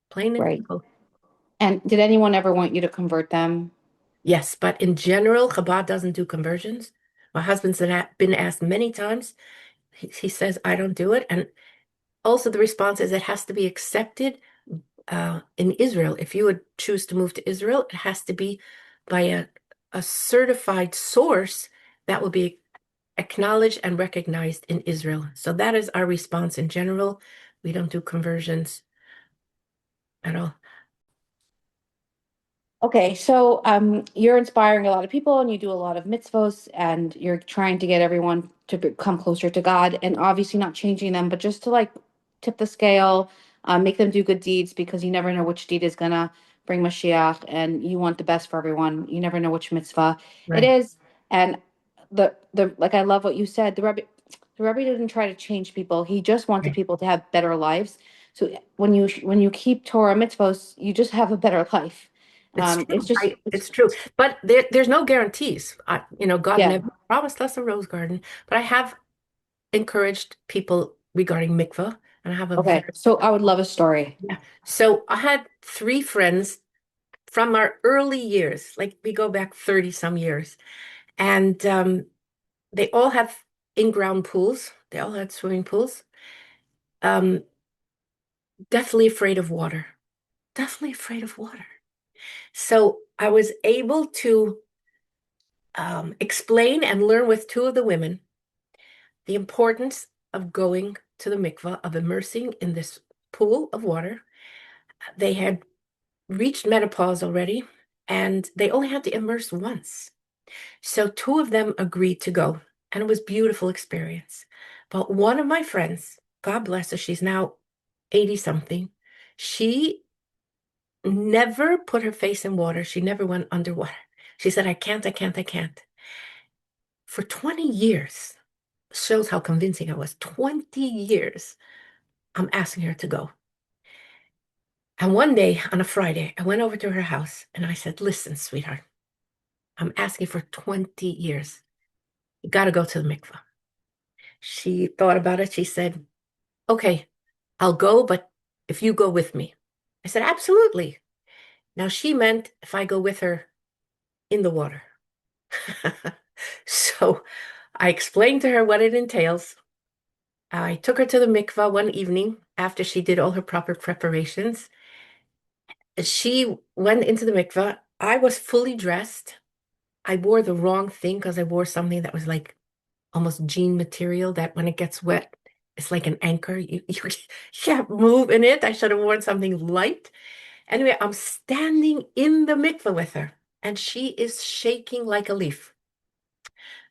Plain and Right. simple. And did anyone ever want you to convert them? Yes, but in general, Chabad doesn't do conversions. My husband's been asked many times. He says, I don't do it. And also the response is it has to be accepted in Israel. If you would choose to move to Israel, it has to be by a certified source that will be acknowledged and recognized in Israel. So that is our response in general. We don't do conversions at all. Okay, so you're inspiring a lot of people and you do a lot of mitzvos and you're trying to get everyone to come closer to God and obviously not changing them, but just to like tip the scale, make them do good deeds because you never know which deed is gonna bring Mashiach and you want the best for everyone. You never know which mitzvah it Right. is. And the like I love what you said. The Rebbe didn't try to change people. He just wanted Right. people to have better lives. So when you keep Torah mitzvos, you just have a better life. It's It's true. just It's true. But there's no guarantees. God yeah. never promised us a rose garden. But I have encouraged people regarding mikvah, and I have a Okay. very, So I would love a story. yeah. So I had three friends from our early years, like we go back 30 some years, and they all have in-ground pools. They all had swimming pools. Um, definitely afraid of water. Definitely afraid of water. So I was able to explain and learn with two of the women the importance of going to the mikvah, of immersing in this pool of water. They had reached menopause already, and they only had to immerse once. So two of them agreed to go, and it was a beautiful experience. But one of my friends, God bless her, she's now 80 something, she never put her face in water. She never went underwater. She said, I can't, I can't, I can't. For 20 years, shows how convincing I was. 20 years, I'm asking her to go. And one day on a Friday, I went over to her house and I said, listen, sweetheart, I'm asking for 20 years. You got to go to the mikvah. She thought about it. She said, okay, I'll go, but if you go with me. I said, absolutely. Now she meant if I go with her in the water. So I explained to her what it entails. I took her to the mikvah one evening after she did all her proper preparations. She went into the mikvah. I was fully dressed. I wore the wrong thing because I wore something that was like almost jean material that when it gets wet, it's like an anchor. You can't move in it. I should have worn something light. Anyway, I'm standing in the mikveh with her, and she is shaking like a leaf.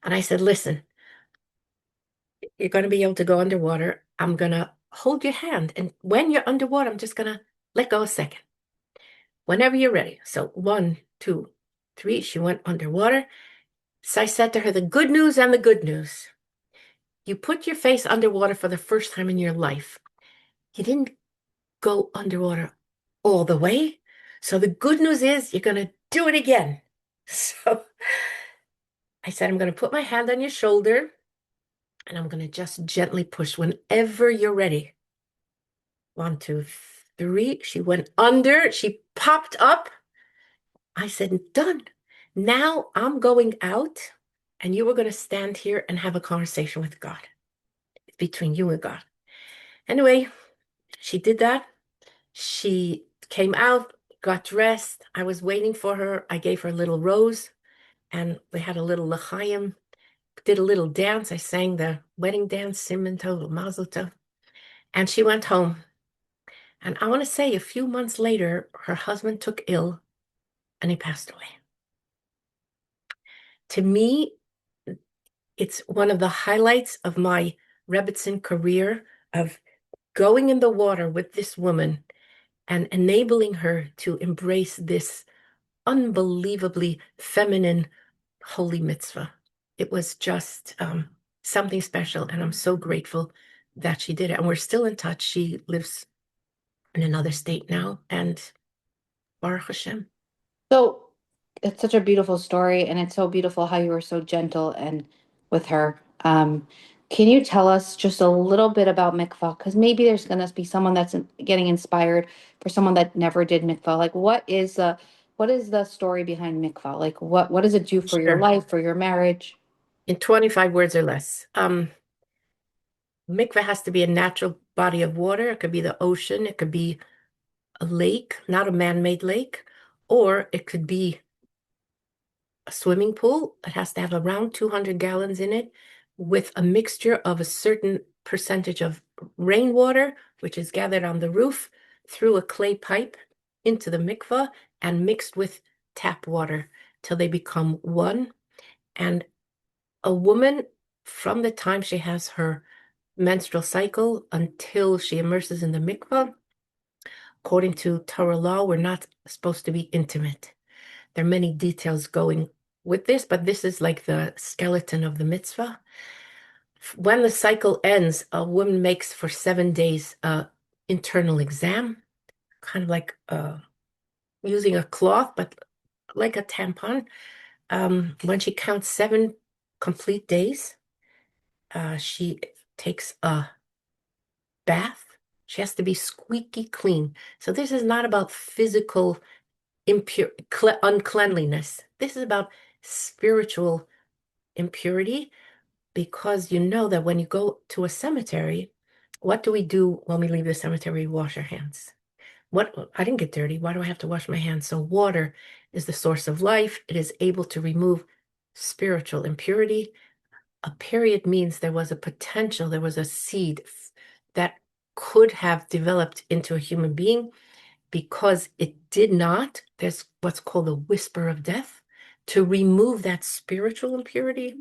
And I said, listen, you're going to be able to go underwater. I'm going to hold your hand. And when you're underwater, I'm just going to let go a second. Whenever you're ready. So 1, 2, 3, she went underwater. So I said to her, the good news and the good news. You put your face underwater for the first time in your life. You didn't go underwater all the way. So the good news is you're going to do it again. So I said, I'm going to put my hand on your shoulder and I'm going to just gently push whenever you're ready. 1, 2, 3. She went under. She popped up. I said, done. Now I'm going out and you are going to stand here and have a conversation with God. It's between you and God. Anyway, she did that. She came out, got dressed. I was waiting for her. I gave her a little rose and we had a little l'chaim, did a little dance. I sang the wedding dance, Simon Tov, Mazel Tov. And she went home. And I want to say a few months later, her husband took ill and he passed away. To me, it's one of the highlights of my Rebbitzin career of going in the water with this woman and enabling her to embrace this unbelievably feminine holy mitzvah. It was just something special, and I'm so grateful that she did it. And we're still in touch. She lives in another state now, and Baruch Hashem. So it's such a beautiful story, and it's so beautiful how you were so gentle and with her. Can you tell us just a little bit about mikvah? Because maybe there's going to be someone that's getting inspired for someone that never did mikvah. Like, what is the story behind mikvah? Like, what does it do for your Sure. life, for your marriage? In 25 words or less. Mikveh has to be a natural body of water. It could be the ocean, it could be a lake, not a man-made lake, or it could be a swimming pool. It has to have around 200 gallons in it with a mixture of a certain percentage of rainwater, which is gathered on the roof through a clay pipe into the mikveh and mixed with tap water till they become one. And a woman, from the time she has her menstrual cycle until she immerses in the mikveh, according to Torah law, we're not supposed to be intimate. There are many details going with this, but this is like the skeleton of the mitzvah. When the cycle ends, a woman makes for 7 days a internal exam, kind of like using a cloth, but like a tampon. When she counts 7 complete days, she takes a bath. She has to be squeaky clean. So this is not about physical uncleanliness. This is about spiritual impurity because you know that when you go to a cemetery, what do we do when we leave the cemetery? We wash our hands. What I didn't get dirty. Why do I have to wash my hands? So water is the source of life. It is able to remove spiritual impurity. A period means there was a potential, there was a seed that could have developed into a human being. Because it did not, there's what's called a whisper of death. To remove that spiritual impurity,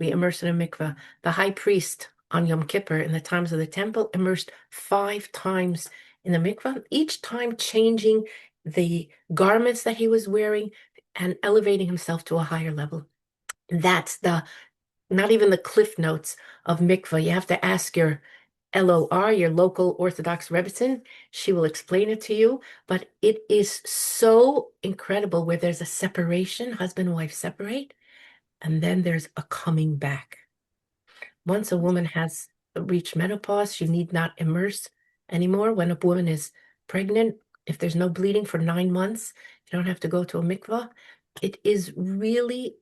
we immerse in a mikveh. The high priest on Yom Kippur in the times of the temple immersed 5 times in the mikveh, each time changing the garments that he was wearing and elevating himself to a higher level. That's the not even the cliff notes of mikveh. You have to ask your LOR, your local Orthodox Rebbitzin. She will explain it to you. But it is so incredible where there's a separation, husband and wife separate, and then there's a coming back. Once a woman has reached menopause, she need not immerse anymore. When a woman is pregnant, if there's no bleeding for 9 months, you don't have to go to a mikvah. It is really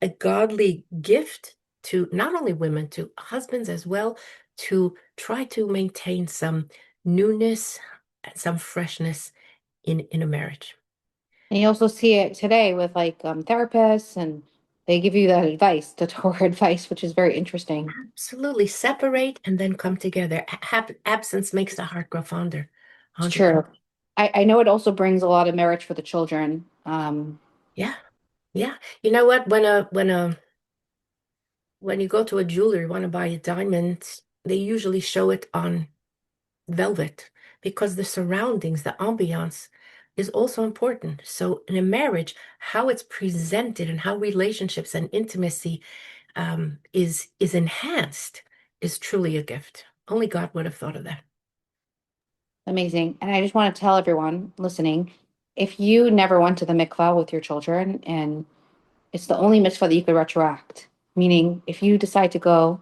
a godly gift to not only women, to husbands as well, to try to maintain some newness and some freshness in a marriage. And you also see it today with like therapists, and they give you that advice, the Torah advice, which is very interesting. Absolutely separate and then come together. Absence makes the heart grow fonder. It's 100%. true. I know it also brings a lot of marriage for the children. Yeah, yeah. You know what? When you go to a jeweler, you want to buy a diamond, they usually show it on velvet because the surroundings, the ambiance is also important. So in a marriage, how it's presented and how relationships and intimacy is enhanced is truly a gift. Only God would have thought of that. Amazing. And I just want to tell everyone listening, if you never went to the mikvah with your children, and it's the only mitzvah that you could retroact, meaning if you decide to go,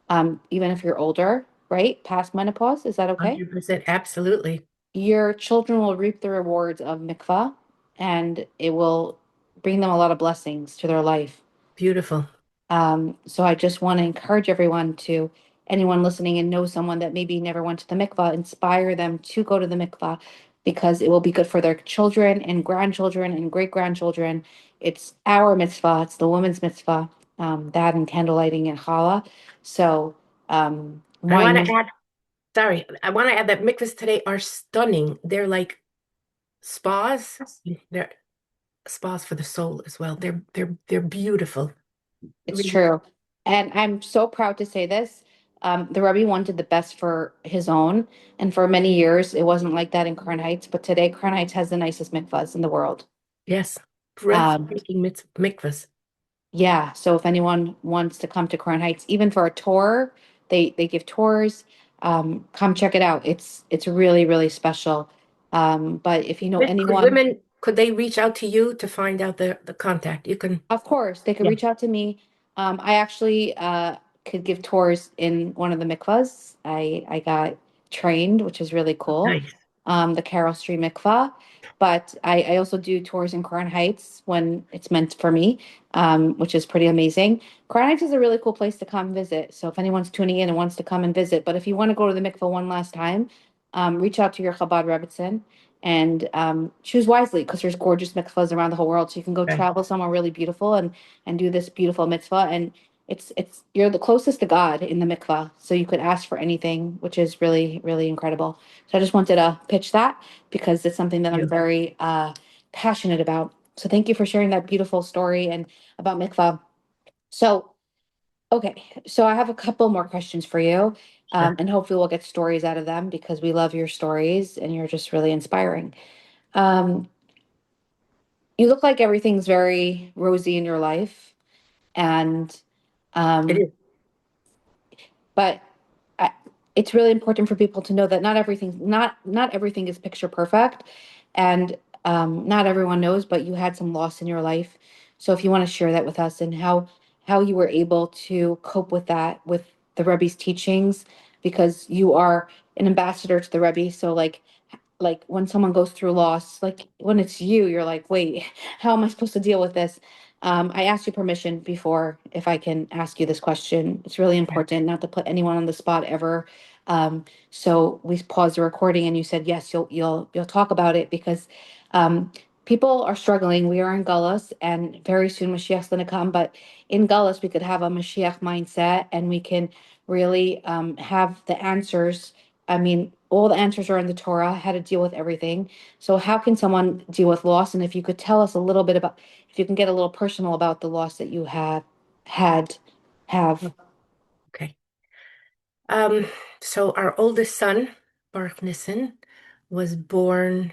even if you're older, right, past menopause, is that okay? 100%, absolutely. Your children will reap the rewards of mikvah, and it will bring them a lot of blessings to their life. Beautiful. So I just want to encourage everyone to, anyone listening and know someone that maybe never went to the mikvah, inspire them to go to the mikvah because it will be good for their children and grandchildren and great grandchildren. It's our mitzvah, it's the woman's mitzvah, that and candle lighting and challah. So, I why want not? to add, sorry, I want to add that mikvahs today are stunning. They're like spas. They're spas for the soul as well. They're beautiful. It's Really. true. And I'm so proud to say this. The Rebbe wanted the best for his own. And for many years, it wasn't like that in Crown Heights. But today, Crown Heights has the nicest mikvahs in the world. Yes. Um, Breathtaking mikvahs. yeah. So if anyone wants to come to Crown Heights, even for a tour, they give tours. come check it out. It's really, really special. But if you know Could anyone, women, could they reach out to you to find out the contact? You can, of course, they could yeah, reach out to me. I actually could give tours in one of the mikvahs. I got trained, which is really cool. nice. The Carroll Street Mikvah. But I also do tours in Crown Heights when it's meant for me, which is pretty amazing. Crown Heights is a really cool place to come visit. So if anyone's tuning in and wants to come and visit, but if you want to go to the mikvah one last time, reach out to your Chabad Rebbitzin and choose wisely because there's gorgeous mikvahs around the whole world. So you can go Right. travel somewhere really beautiful and do this beautiful mitzvah. And it's you're the closest to God in the mikvah, so you could ask for anything, which is really, really incredible. So I just wanted to pitch that because it's something that I'm You. very passionate about. So thank you for sharing that beautiful story and about mikvah. So okay, so I have a couple more questions for you, Sure. and hopefully we'll get stories out of them because we love your stories and you're just really inspiring. Um, you look like everything's very rosy in your life, and It um, is. but I, it's really important for people to know that not everything is picture perfect, and not everyone knows, but you had some loss in your life. So if you want to share that with us and how you were able to cope with that with the Rebbe's teachings, because you are an ambassador to the Rebbe. So like when someone goes through loss, like when it's you, you're like, wait, how am I supposed to deal with this? I asked you permission before if I can ask you this question. It's really Yeah. important not to put anyone on the spot ever. So we paused the recording and you said, yes, you'll talk about it because um, people are struggling. We are in Gullus and very soon Mashiach's going to come. But in Gullus, we could have a Mashiach mindset and we can really have the answers. I mean, all the answers are in the Torah, how to deal with everything. So, how can someone deal with loss? And if you could tell us a little bit about, if you can get a little personal about the loss that you have had, have. Okay. Um, so our oldest son, Baruch Nissen, was born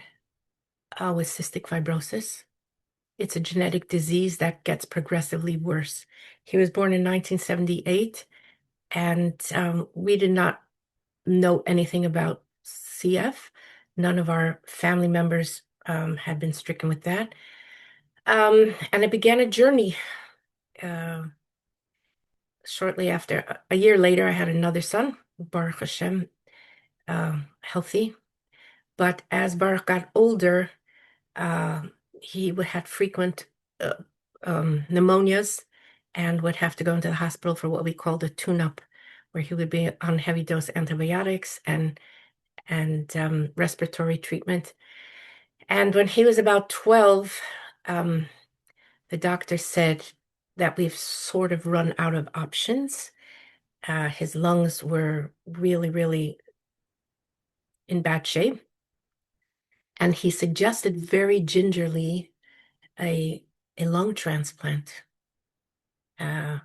with cystic fibrosis. It's a genetic disease that gets progressively worse. He was born in 1978, and we did not know anything about CF. None of our family members had been stricken with that. And it began a journey. Uh, Shortly after, a year later, I had another son, Baruch Hashem, healthy. But as Baruch got older, uh, he would had frequent uh, pneumonias and would have to go into the hospital for what we called a tune-up, where he would be on heavy dose antibiotics and respiratory treatment. And when he was about 12, um, the doctor said that we've sort of run out of options. His lungs were really, really in bad shape. And he suggested very gingerly a, a lung transplant. Uh,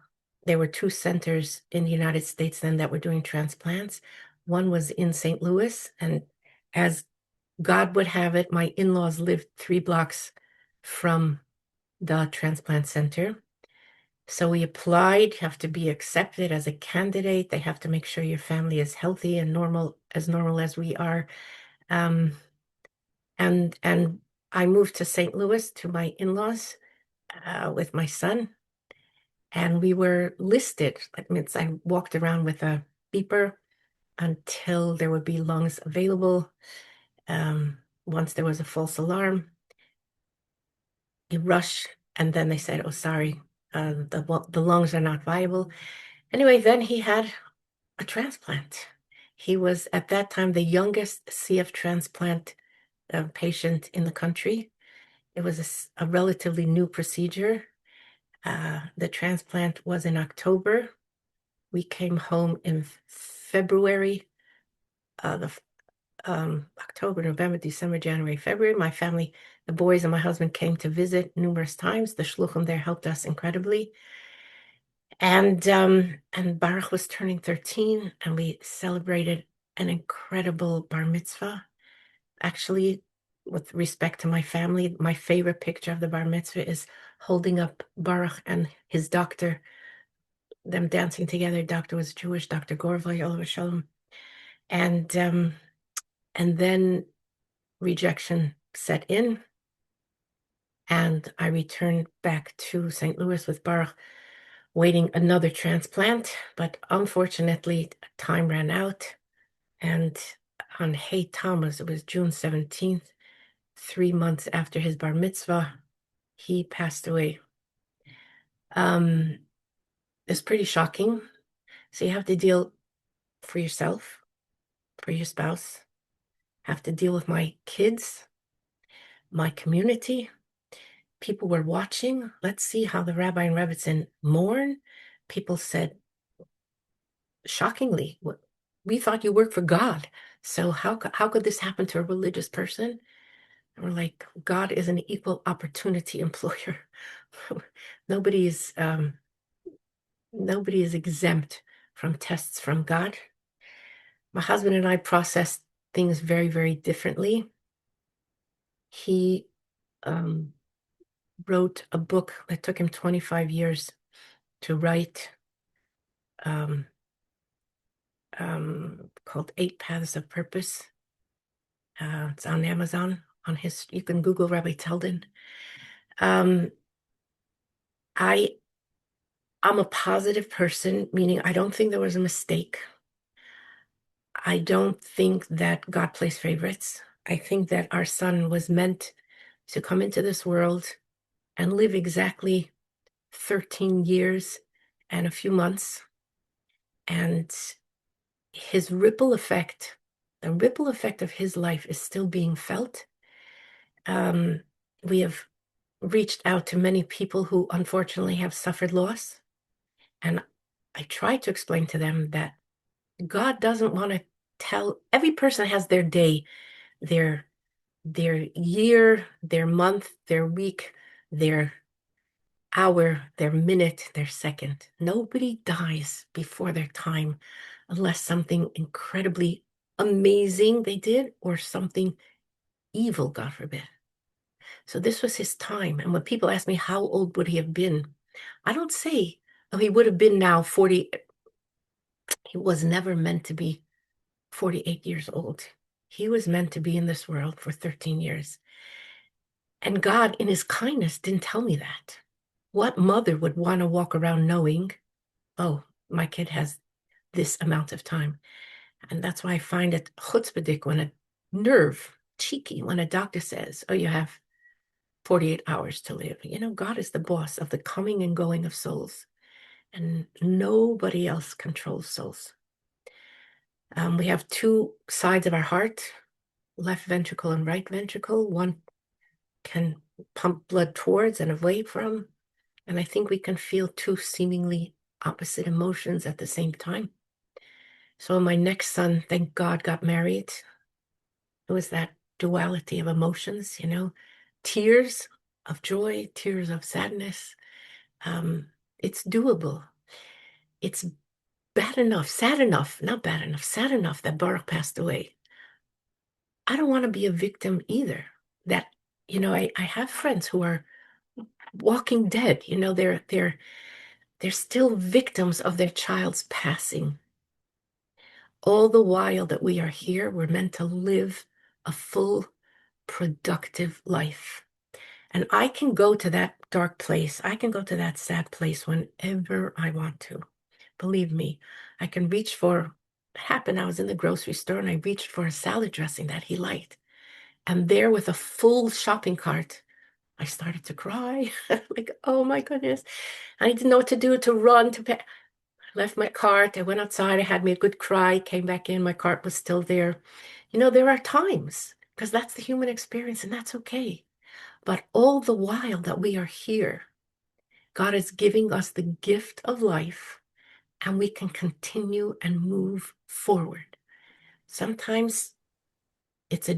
there were two centers in the United States then that were doing transplants. One was in St. Louis, and as God would have it, my in-laws lived 3 blocks from the transplant center. So we applied, have to be accepted as a candidate. They have to make sure your family is healthy and normal as we are. Um, and I moved to St. Louis to my in-laws with my son, and we were listed. That means I walked around with a beeper until there would be lungs available. Once there was a false alarm, you rush, and then they said, "Oh, sorry, the lungs are not viable." Anyway, then he had a transplant. He was at that time the youngest CF transplant patient in the country. It was a relatively new procedure. The transplant was in October. We came home in February. The October, November, December, January, February. My family, the boys and my husband came to visit numerous times. The shluchim there helped us incredibly. And Baruch was turning 13, and we celebrated an incredible bar mitzvah. Actually, with respect to my family, my favorite picture of the bar mitzvah is holding up Baruch and his doctor, them dancing together. Doctor was Jewish, Dr. Gorvay, Olav Shalom. And then rejection set in, and I returned back to St. Louis with Baruch, waiting another transplant. But unfortunately, time ran out, and on Hay Thomas, it was June 17th, 3 months after his bar mitzvah, he passed away. It's pretty shocking. So you have to deal for yourself, for your spouse, have to deal with my kids, my community. People were watching. Let's see how the rabbi and rebbitzin mourn. People said, shockingly, we thought you worked for God. So how could this happen to a religious person? And we're like, God is an equal opportunity employer. Nobody is exempt from tests from God. My husband and I processed things very, very differently. He wrote a book that took him 25 years to write, called 8 Paths of Purpose. It's on Amazon. You can Google Rabbi Teldon. I'm a positive person, meaning I don't think there was a mistake. I don't think that God plays favorites. I think that our son was meant to come into this world and live exactly 13 years and a few months. And his ripple effect, the ripple effect of his life is still being felt. We have reached out to many people who unfortunately have suffered loss. And I try to explain to them that God doesn't want to every person has their day, their year, their month, their week, their hour, their minute, their second. Nobody dies before their time unless something incredibly amazing they did or something evil, God forbid. So this was his time. And when people ask me, how old would he have been? I don't say, oh, he would have been now 40. He was never meant to be 48 years old. He was meant to be in this world for 13 years. And God, in his kindness, didn't tell me that. What mother would want to walk around knowing, oh, my kid has this amount of time? And that's why I find it chutzpahdik when cheeky, when a doctor says, oh, you have 48 hours to live. God is the boss of the coming and going of souls, and nobody else controls souls. We have two sides of our heart, left ventricle and right ventricle. One can pump blood towards and away from, and I think we can feel two seemingly opposite emotions at the same time. So my next son, thank God, got married. It was that duality of emotions, tears of joy, tears of sadness. It's doable. It's not bad enough, sad enough that Baruch passed away. I don't want to be a victim either. That, I have friends who are walking dead. They're still victims of their child's passing. All the while that we are here, we're meant to live a full, productive life. And I can go to that dark place. I can go to that sad place whenever I want to. Believe me, I can reach for, it happened, I was in the grocery store and I reached for a salad dressing that he liked. And there with a full shopping cart, I started to cry. Like, oh my goodness. I didn't know what to do, to run, to pay. I left my cart. I went outside. I had me a good cry, came back in. My cart was still there. There are times, because that's the human experience and that's okay. But all the while that we are here, God is giving us the gift of life and we can continue and move forward. Sometimes it's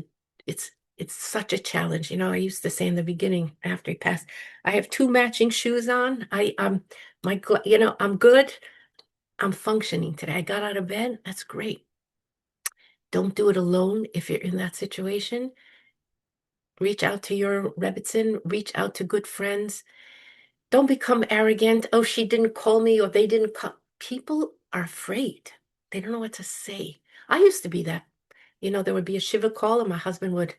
such a challenge. I used to say in the beginning after he passed, I have two matching shoes on. I'm good. I'm functioning today. I got out of bed. That's great. Don't do it alone if you're in that situation. Reach out to your Rebbitzin, reach out to good friends. Don't become arrogant. Oh, she didn't call me or they didn't call. People are afraid. They don't know what to say. I used to be that. There would be a shiva call, and my husband would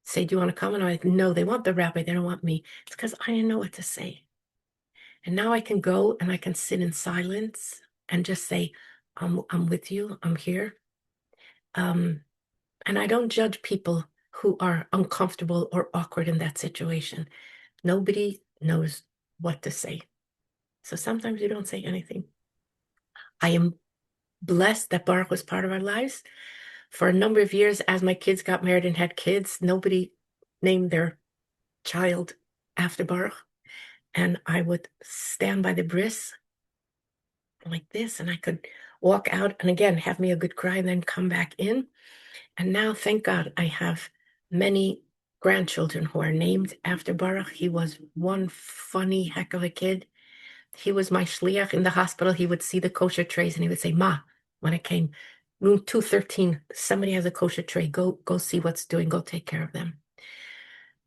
say, "Do you want to come?" And I'm like, "No, they want the rabbi. They don't want me." It's because I didn't know what to say. And now I can go and I can sit in silence and just say, I'm with you. I'm here. Um, and I don't judge people who are uncomfortable or awkward in that situation. Nobody knows what to say. So sometimes you don't say anything. I am blessed that Baruch was part of our lives. For a number of years, as my kids got married and had kids, nobody named their child after Baruch. And I would stand by the bris like this, and I could walk out and again have me a good cry and then come back in. And now, thank God, I have many grandchildren who are named after Baruch. He was one funny heck of a kid. He was my shliach in the hospital. He would see the kosher trays and he would say, "Ma," when I came, room 213, somebody has a kosher tray. Go see what's doing. Go take care of them.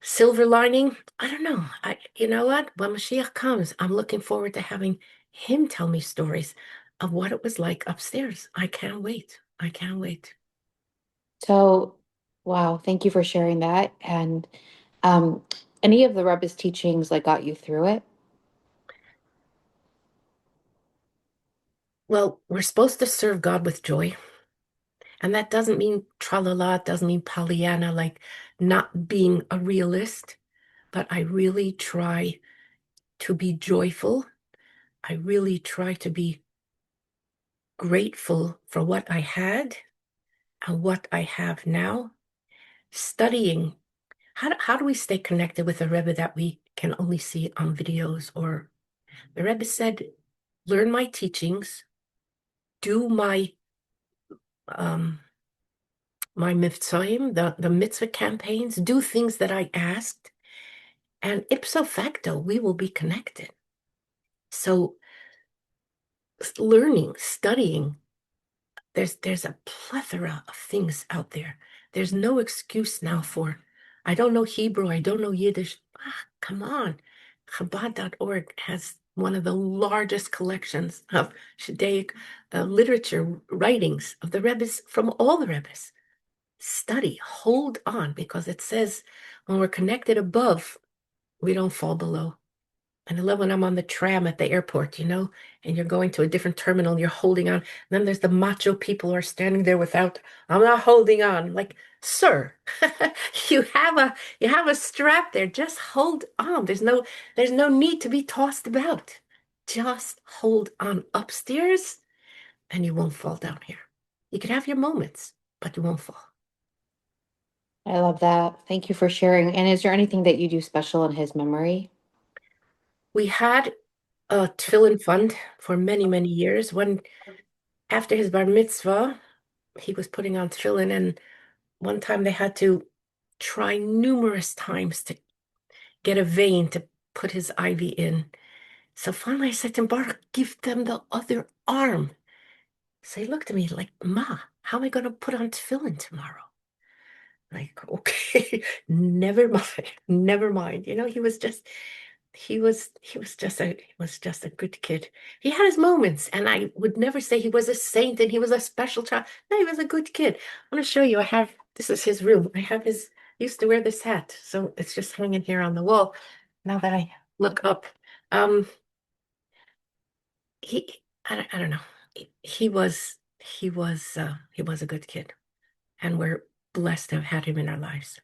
Silver lining, I don't know. You know what? When Mashiach comes, I'm looking forward to having him tell me stories of what it was like upstairs. I can't wait. I can't wait. So, wow, thank you for sharing that. And um, any of the Rebbe's teachings like got you through it? Well, we're supposed to serve God with joy. And that doesn't mean tralala, it doesn't mean Pollyanna, like not being a realist, but I really try to be joyful. I really try to be grateful for what I had and what I have now. Studying, how do we stay connected with a Rebbe that we can only see on videos? Or the Rebbe said, learn my teachings, do um, my mitzvahim, the mitzvah campaigns, do things that I asked, and ipso facto, we will be connected. So learning, studying, there's a plethora of things out there. There's no excuse now for, I don't know Hebrew, I don't know Yiddish. Come on. Chabad.org has one of the largest collections of Shaddaic literature writings of the Rebbe's from all the Rebbe's. Study, hold on, because it says when we're connected above, we don't fall below. And I love when I'm on the tram at the airport, and you're going to a different terminal, and you're holding on. And then there's the macho people who are standing there without, I'm not holding on. Like, sir, you have a strap there. Just hold on. There's no need to be tossed about. Just hold on upstairs and you won't fall down here. You can have your moments, but you won't fall. I love that. Thank you for sharing. And is there anything that you do special in his memory? We had a tefillin fund for many, many years. When after his bar mitzvah, he was putting on tefillin, and one time they had to try numerous times to get a vein to put his IV in. So finally I said to him, Baruch, give them the other arm. So he looked at me like, Ma, how am I going to put on tefillin tomorrow? Like, okay, never mind, never mind. He was just a good kid. He had his moments, and I would never say he was a saint and he was a special child. No, he was a good kid. I want to show you. This is his room. He used to wear this hat, so it's just hanging here on the wall. Now that I look up, um, I don't know. He was a good kid, and we're blessed to have had him in our lives.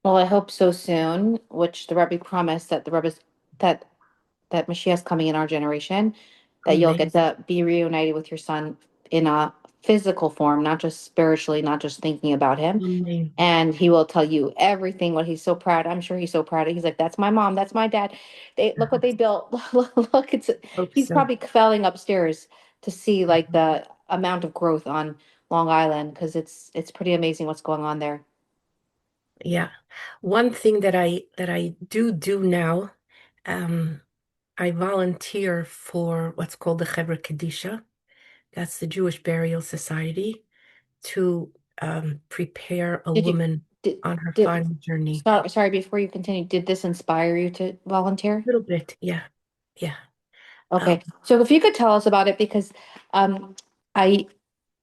Well, I hope so soon, which the Rebbe promised that the Rebbe's that that Mashiach's coming in our generation, that you'll get Amen. to be reunited with your son in a physical form, not just spiritually, not just thinking about him. Amen. And he will tell you everything, what he's so proud. I'm sure he's so proud. He's like, that's my mom, that's my dad. They look what they built. Look, Hope he's so. probably felling upstairs to see like the amount of growth on Long Island because it's pretty amazing what's going on there. Yeah. One thing that I do now, um, I volunteer for what's called the Chevra Kadisha. That's the Jewish Burial Society to prepare a Did you woman did on her did final journey. sorry, before you continue, did this inspire you to volunteer? A little bit, yeah, yeah. Um, Okay, so if you could tell us about it, because um, I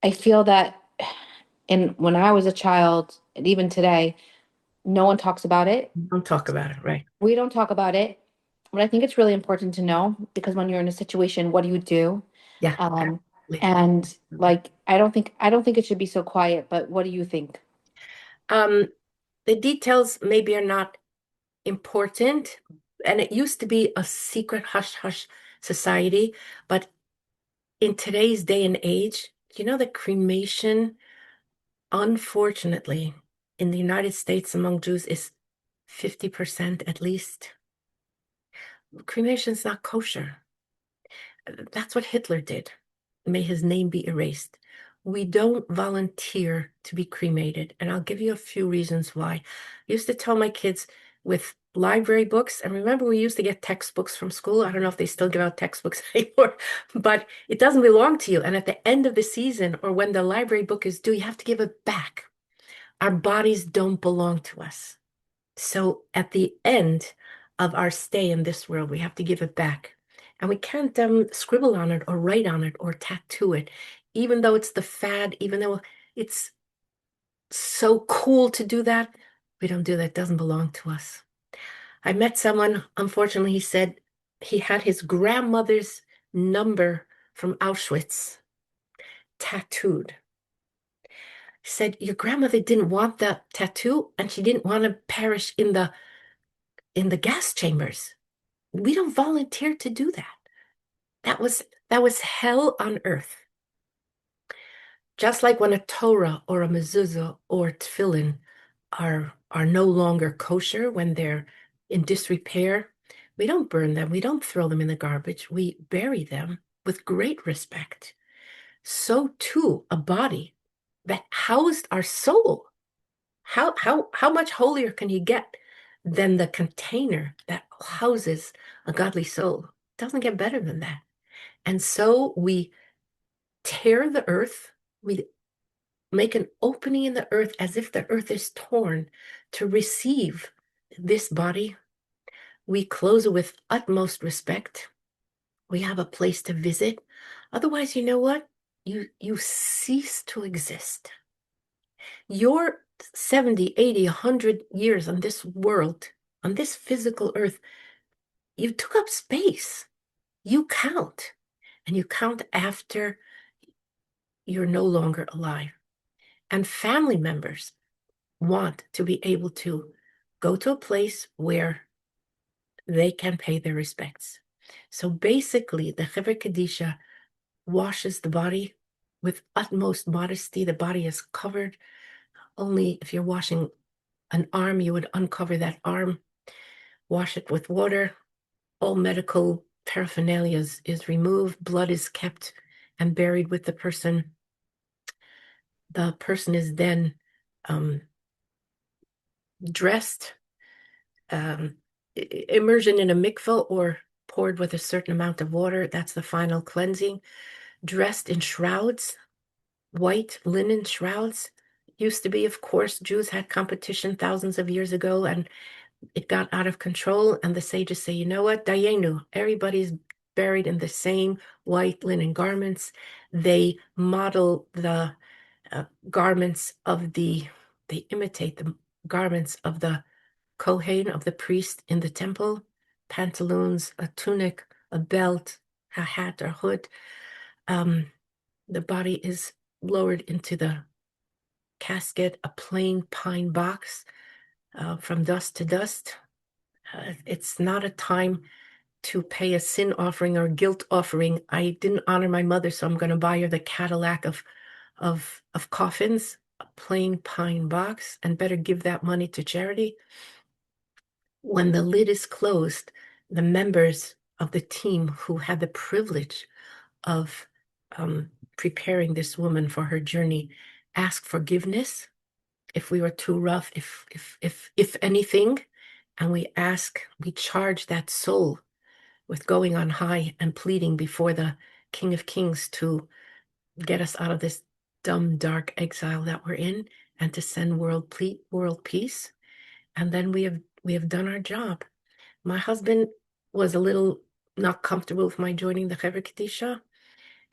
I feel that in when I was a child, and even today, no one talks about it. Don't talk about it, right? We don't talk about it, but I think it's really important to know because when you're in a situation, what do you do? Yeah, Um, absolutely. and like I don't think it should be so quiet, but what do you think? Um, the details maybe are not important, and it used to be a secret hush hush society, but in today's day and age, you know that cremation, unfortunately, in the United States among Jews is 50% at least. Cremation is not kosher. That's what Hitler did. May his name be erased. We don't volunteer to be cremated. And I'll give you a few reasons why. I used to tell my kids with library books, and remember, we used to get textbooks from school. I don't know if they still give out textbooks anymore, but it doesn't belong to you. And at the end of the season or when the library book is due, you have to give it back. Our bodies don't belong to us. So at the end of our stay in this world, we have to give it back. And we can't scribble on it or write on it or tattoo it, even though it's the fad, even though it's so cool to do that. We don't do that. It doesn't belong to us. I met someone, unfortunately, he said he had his grandmother's number from Auschwitz tattooed. He said, your grandmother didn't want the tattoo and she didn't want to perish in the gas chambers. We don't volunteer to do that. That was hell on earth. Just like when a Torah or a mezuzah or tefillin are no longer kosher when they're in disrepair, we don't burn them, we don't throw them in the garbage, we bury them with great respect. So too, a body that housed our soul. How much holier can you get than the container that houses a godly soul? It doesn't get better than that. And so we tear the earth, we make an opening in the earth as if the earth is torn to receive this body. We close it with utmost respect. We have a place to visit. Otherwise, you know what? You cease to exist. Your 70, 80, 100 years on this world, on this physical earth, you took up space. You count, and you count after you're no longer alive. And family members want to be able to go to a place where they can pay their respects. So basically, the Chevra Kadisha washes the body with utmost modesty. The body is covered. Only if you're washing an arm, you would uncover that arm, wash it with water. All medical paraphernalia is removed. Blood is kept and buried with the person. The person is then um, dressed, um, immersion in a mikveh or poured with a certain amount of water. That's the final cleansing. Dressed in shrouds, white linen shrouds. Used to be, of course, Jews had competition thousands of years ago, and it got out of control. And the sages say, you know what, Dayenu, everybody's buried in the same white linen garments. They model the garments of they imitate the garments of the Kohen, of the priest in the temple, pantaloons, a tunic, a belt, a hat or hood. Um, the body is lowered into the casket, a plain pine box from dust to dust. It's not a time to pay a sin offering or guilt offering. I didn't honor my mother, so I'm going to buy her the Cadillac of coffins, a plain pine box, and better give that money to charity. When the lid is closed, the members of the team who had the privilege of preparing this woman for her journey ask forgiveness if we were too rough, if anything, and we charge that soul with going on high and pleading before the King of Kings to get us out of this dumb, dark exile that we're in and to send world peace. And then we have done our job. My husband was a little not comfortable with my joining the Chevra Kadisha.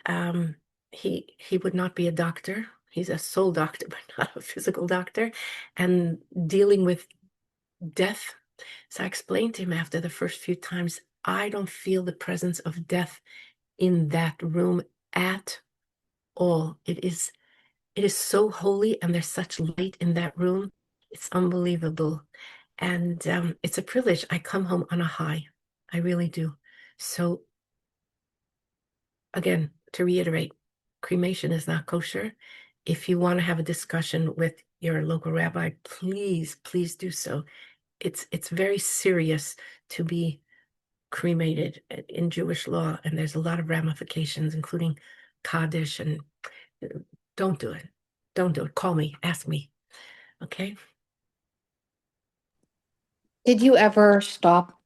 Um, he would not be a doctor. He's a soul doctor, but not a physical doctor, and dealing with death. So I explained to him after the first few times, I don't feel the presence of death in that room at all. It is so holy, and there's such light in that room. It's unbelievable. And it's a privilege. I come home on a high. I really do. So again, to reiterate, cremation is not kosher. If you want to have a discussion with your local rabbi, please, please do so. It's very serious to be cremated in Jewish law, and there's a lot of ramifications, including Kaddish, and uh, don't do it. Don't do it. Call me, ask me. Okay? Did you ever stop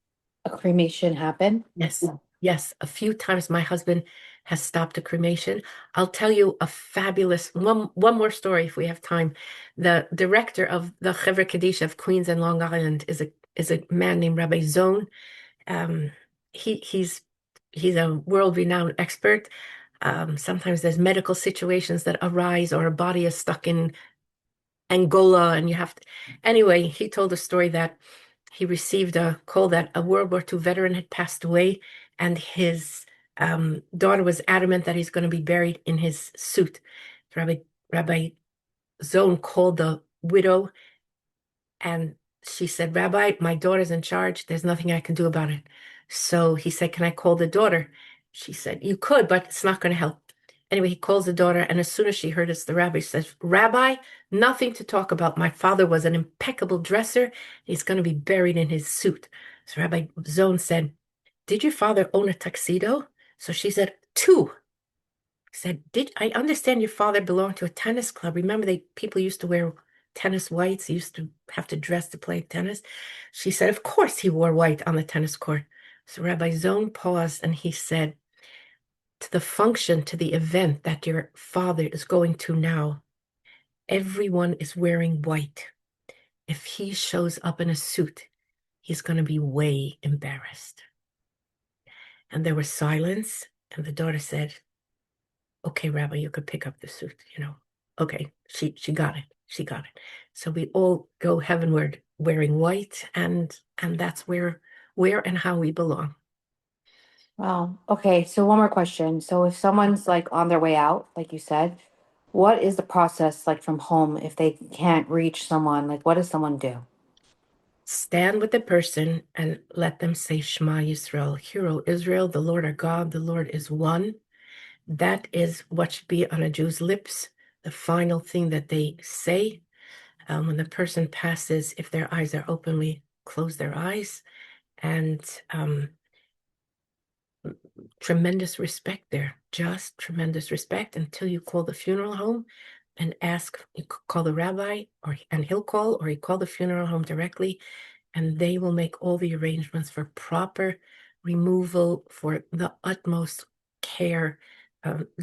a cremation happen? Yes. Yes. A few times my husband has stopped a cremation. I'll tell you a fabulous one more story if we have time. The director of the Chevra Kadisha of Queens and Long Island is a man named Rabbi Zone. Um, he's a world-renowned expert. Sometimes there's medical situations that arise, or a body is stuck in Angola, and you have to. Anyway, he told a story that he received a call that a World War II veteran had passed away, and his daughter was adamant that he's going to be buried in his suit. Rabbi Zone called the widow, and she said, Rabbi, my daughter's in charge. There's nothing I can do about it. So he said, can I call the daughter? She said, you could, but it's not going to help. Anyway, he calls the daughter, and as soon as she heard it's the rabbi, she says, Rabbi, nothing to talk about. My father was an impeccable dresser. He's going to be buried in his suit. So Rabbi Zone said, did your father own a tuxedo? So she said, two. Said, did I understand your father belonged to a tennis club? Remember, people used to wear tennis whites, used to have to dress to play tennis. She said, of course he wore white on the tennis court. So Rabbi Zone paused, and he said, to the function, to the event that your father is going to now, everyone is wearing white. If he shows up in a suit, he's going to be way embarrassed. And there was silence, and the daughter said, okay, Rabbi, you could pick up the suit. Okay, she got it. She got it. So we all go heavenward wearing white, and that's where and how we belong. Wow. Okay, so one more question. So if someone's like on their way out, like you said, what is the process like from home if they can't reach someone? Like what does someone do? Stand with the person and let them say Shema Yisrael. Hear, O Israel, the Lord our God, the Lord is one. That is what should be on a Jew's lips, the final thing that they say. When the person passes, if their eyes are open, we close their eyes, and tremendous respect there, just tremendous respect until you call the funeral home and ask, you call the rabbi, and he'll call, or you call the funeral home directly, and they will make all the arrangements for proper removal, for the utmost care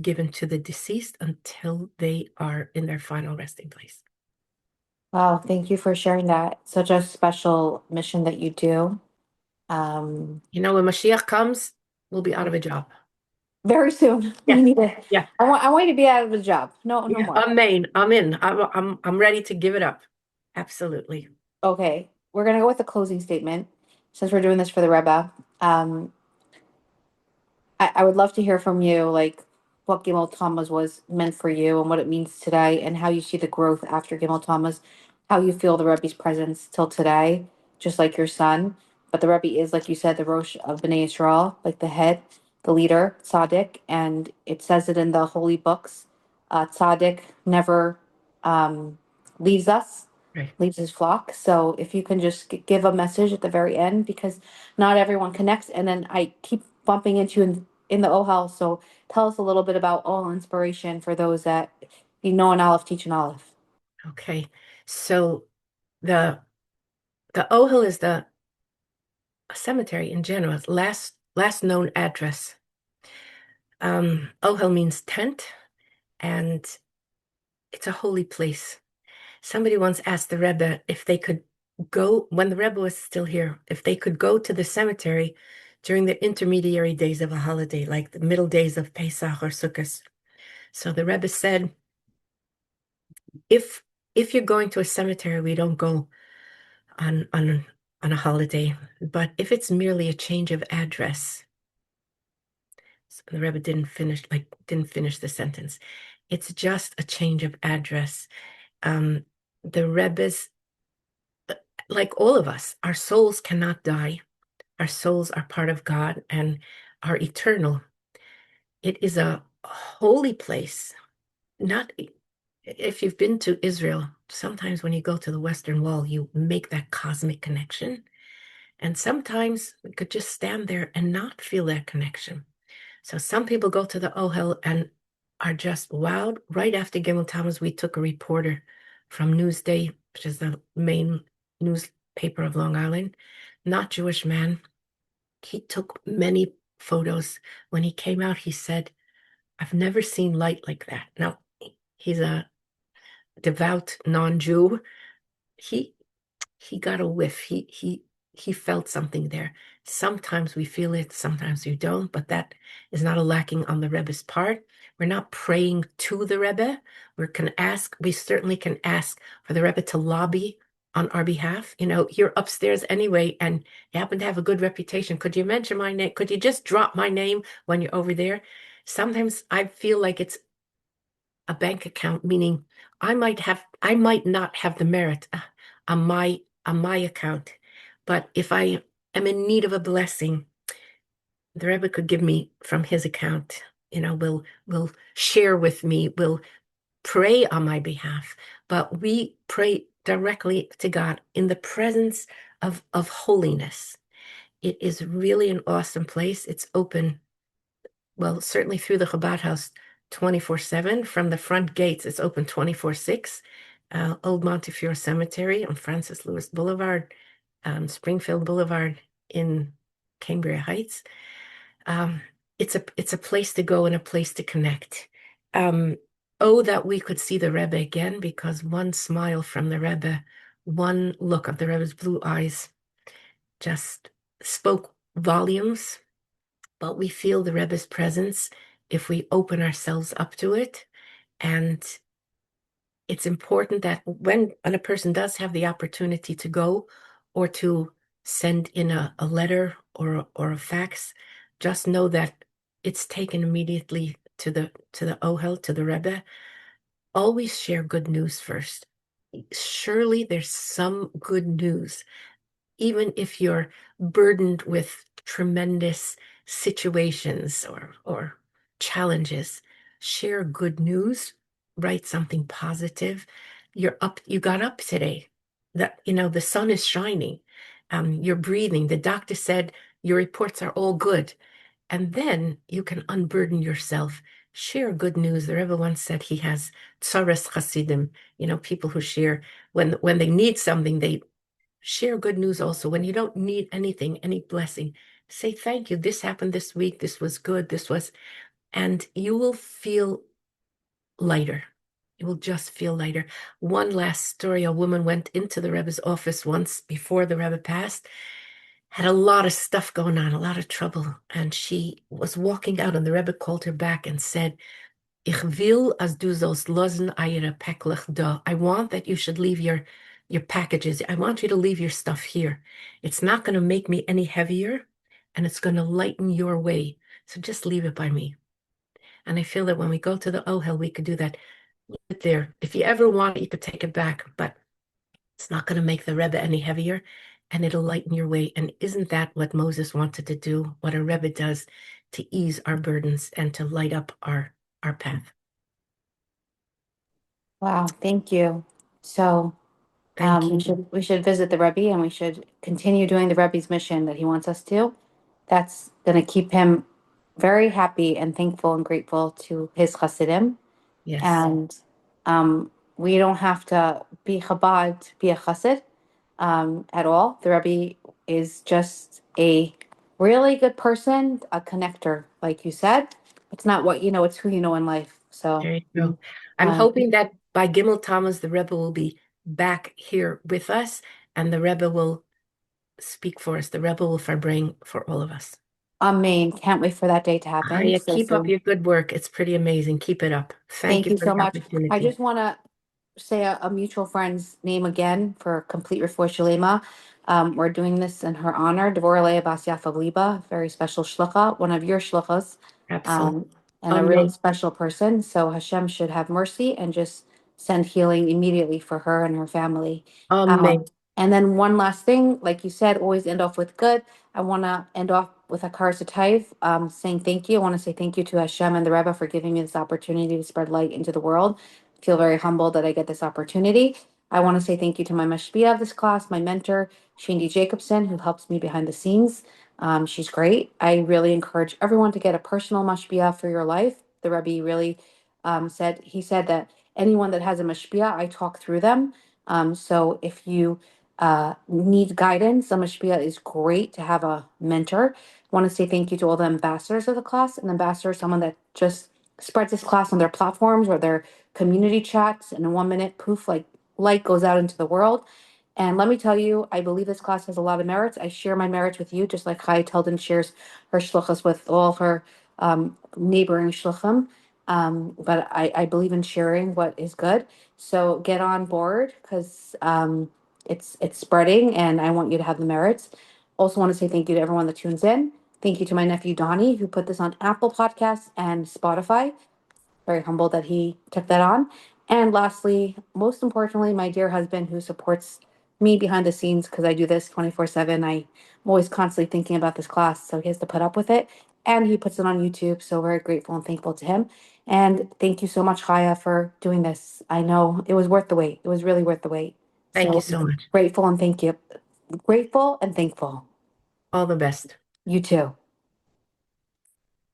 given to the deceased until they are in their final resting place. Wow, thank you for sharing that. Such a special mission that you do. Um, When Mashiach comes, we'll be out of a job. Very soon. We Yes, need it. yeah, I want you to be out of the job. No, no yeah. more. I'm in. I'm ready to give it up. Absolutely. Okay, we're gonna go with the closing statement since we're doing this for the Rebbe. Um, I would love to hear from you, like what Gimel Tammuz was meant for you and what it means today, and how you see the growth after Gimel Tammuz, how you feel the Rebbe's presence till today, just like your son. But the Rebbe is, like you said, the Rosh of Bnei Yisrael, like the head, the leader, Tzaddik, and it says it in the holy books. Tzaddik never leaves us, Right. leaves his flock. So if you can just give a message at the very end, because not everyone connects, and then I keep bumping into you in the OHEL. So tell us a little bit about OHEL inspiration for those that you know an Aleph, teach an Aleph. Okay. So the the Ohel is the cemetery in general, last known address. Ohel means tent, and it's a holy place. Somebody once asked the Rebbe if they could go, when the Rebbe was still here, if they could go to the cemetery during the intermediary days of a holiday, like the middle days of Pesach or Sukkot. So the Rebbe said, if if you're going to a cemetery, we don't go on on a holiday. But if it's merely a change of address, so the Rebbe didn't finish the sentence. It's just a change of address. Um, the Rebbe's, like all of us, our souls cannot die. Our souls are part of God and are eternal. It is a holy place. Not if you've been to Israel, sometimes when you go to the Western Wall, you make that cosmic connection. And sometimes we could just stand there and not feel that connection. So some people go to the Ohel and are just wowed. Right after Gimel Tammuz, we took a reporter from Newsday, which is the main newspaper of Long Island, not Jewish man. He took many photos. When he came out, he said, I've never seen light like that. Now, he's a devout non-Jew. He he got a whiff. He felt something there. Sometimes we feel it, sometimes we don't, but that is not a lacking on the Rebbe's part. We're not praying to the Rebbe. We certainly can ask for the Rebbe to lobby on our behalf. You know, you're upstairs anyway, and you happen to have a good reputation. Could you mention my name? Could you just drop my name when you're over there? Sometimes I feel like it's a bank account, meaning I might not have the merit on my account, but if I am in need of a blessing, the Rebbe could give me from his account. You know, will share with me, will pray on my behalf, but we pray directly to God in the presence of holiness. It is really an awesome place. It's open, well, certainly through the Chabad house 24/7. From the front gates, it's open 24/6. Old Montefiore Cemetery on Francis Lewis Boulevard, Springfield Boulevard in Cambria Heights. Um, it's a place to go and a place to connect. Um, oh, that we could see the Rebbe again, because one smile from the Rebbe, one look of the Rebbe's blue eyes just spoke volumes. But we feel the Rebbe's presence if we open ourselves up to it. And it's important that when a person does have the opportunity to go or to send in a letter or a fax, just know that it's taken immediately to the Ohel, to the Rebbe. Always share good news first. Surely there's some good news, even if you're burdened with tremendous situations or challenges. Share good news, write something positive. You got up today. That, you know, the sun is shining. You're breathing. The doctor said your reports are all good. And then you can unburden yourself. Share good news. The Rebbe once said he has tsaras chasidim, you know, people who share when they need something, they share good news also. When you don't need anything, any blessing, say thank you. This happened this week. This was good. And you will feel lighter. You will just feel lighter. One last story. A woman went into the Rebbe's office once before the Rebbe passed, had a lot of stuff going on, a lot of trouble. And she was walking out, and the Rebbe called her back and said, Ich will, as du sollst losen eure Päcklich da. I want that you should leave your packages. I want you to leave your stuff here. It's not going to make me any heavier, and it's going to lighten your way. So just leave it by me. And I feel that when we go to the Ohel, we could do that. Leave it there. If you ever want it, you could take it back, but it's not going to make the Rebbe any heavier, and it'll lighten your way. And isn't that what Moses wanted to do? What a Rebbe does to ease our burdens and to light up our path. Wow, thank you. So Thank you. we should visit the Rebbe and we should continue doing the Rebbe's mission that he wants us to. That's going to keep him very happy and thankful and grateful to his Hasidim. Yes, And we don't have to be Chabad to be a Chassid at all. The Rebbe is just a really good person, a connector, like you said. It's not what you know, it's who you know in life. So, very true. I'm um, hoping that by Gimel Tammuz, the Rebbe will be back here with us, and the Rebbe will speak for us. The Rebbe will bring for all of us. Amen. Can't wait for that day to happen Chaya, so keep up soon. your good work. It's pretty amazing. Keep it up. Thank Thank you you for so the much. I opportunity. just want to say a mutual friend's name again for complete refuah shalema. We're doing this in her honor. Devorah Leah Bas Yafa Liba, very special shlucha, one of your shluchas, Absolutely. um, and a really Amen. special person. So Hashem should have mercy and just send healing immediately for her and her family. Amen. Um, and then one last thing, like you said, always end off with good. I want to end off with a karsatayv, saying thank you. I want to say thank you to Hashem and the Rebbe for giving me this opportunity to spread light into the world. Feel very humbled that I get this opportunity. I want to say thank you to my mashpia of this class, my mentor, Shandy Jacobson, who helps me behind the scenes. She's great. I really encourage everyone to get a personal mashpia for your life. The Rebbe really said that anyone that has a mashpia, I talk through them. So if you need guidance, a mashpia is great to have a mentor. I want to say thank you to all the ambassadors of the class. An ambassador is someone that just spreads this class on their platforms or their community chats, and in 1 minute, poof, like light goes out into the world. And let me tell you, I believe this class has a lot of merits. I share my merits with you, just like Chaya Teldon shares her shluchas with all her neighboring shluchim. But I believe in sharing what is good. So get on board because it's spreading, and I want you to have the merits. Also, want to say thank you to everyone that tunes in. Thank you to my nephew Donnie, who put this on Apple Podcasts and Spotify. Very humbled that he took that on. And lastly, most importantly, my dear husband who supports me behind the scenes because I do this 24/7. I'm always constantly thinking about this class, so he has to put up with it. And he puts it on YouTube, so very grateful and thankful to him. And thank you so much, Chaya, for doing this. I know it was worth the wait. It was really worth the wait. Thank you So so much. grateful and thank you. Grateful and thankful. All the best. You too.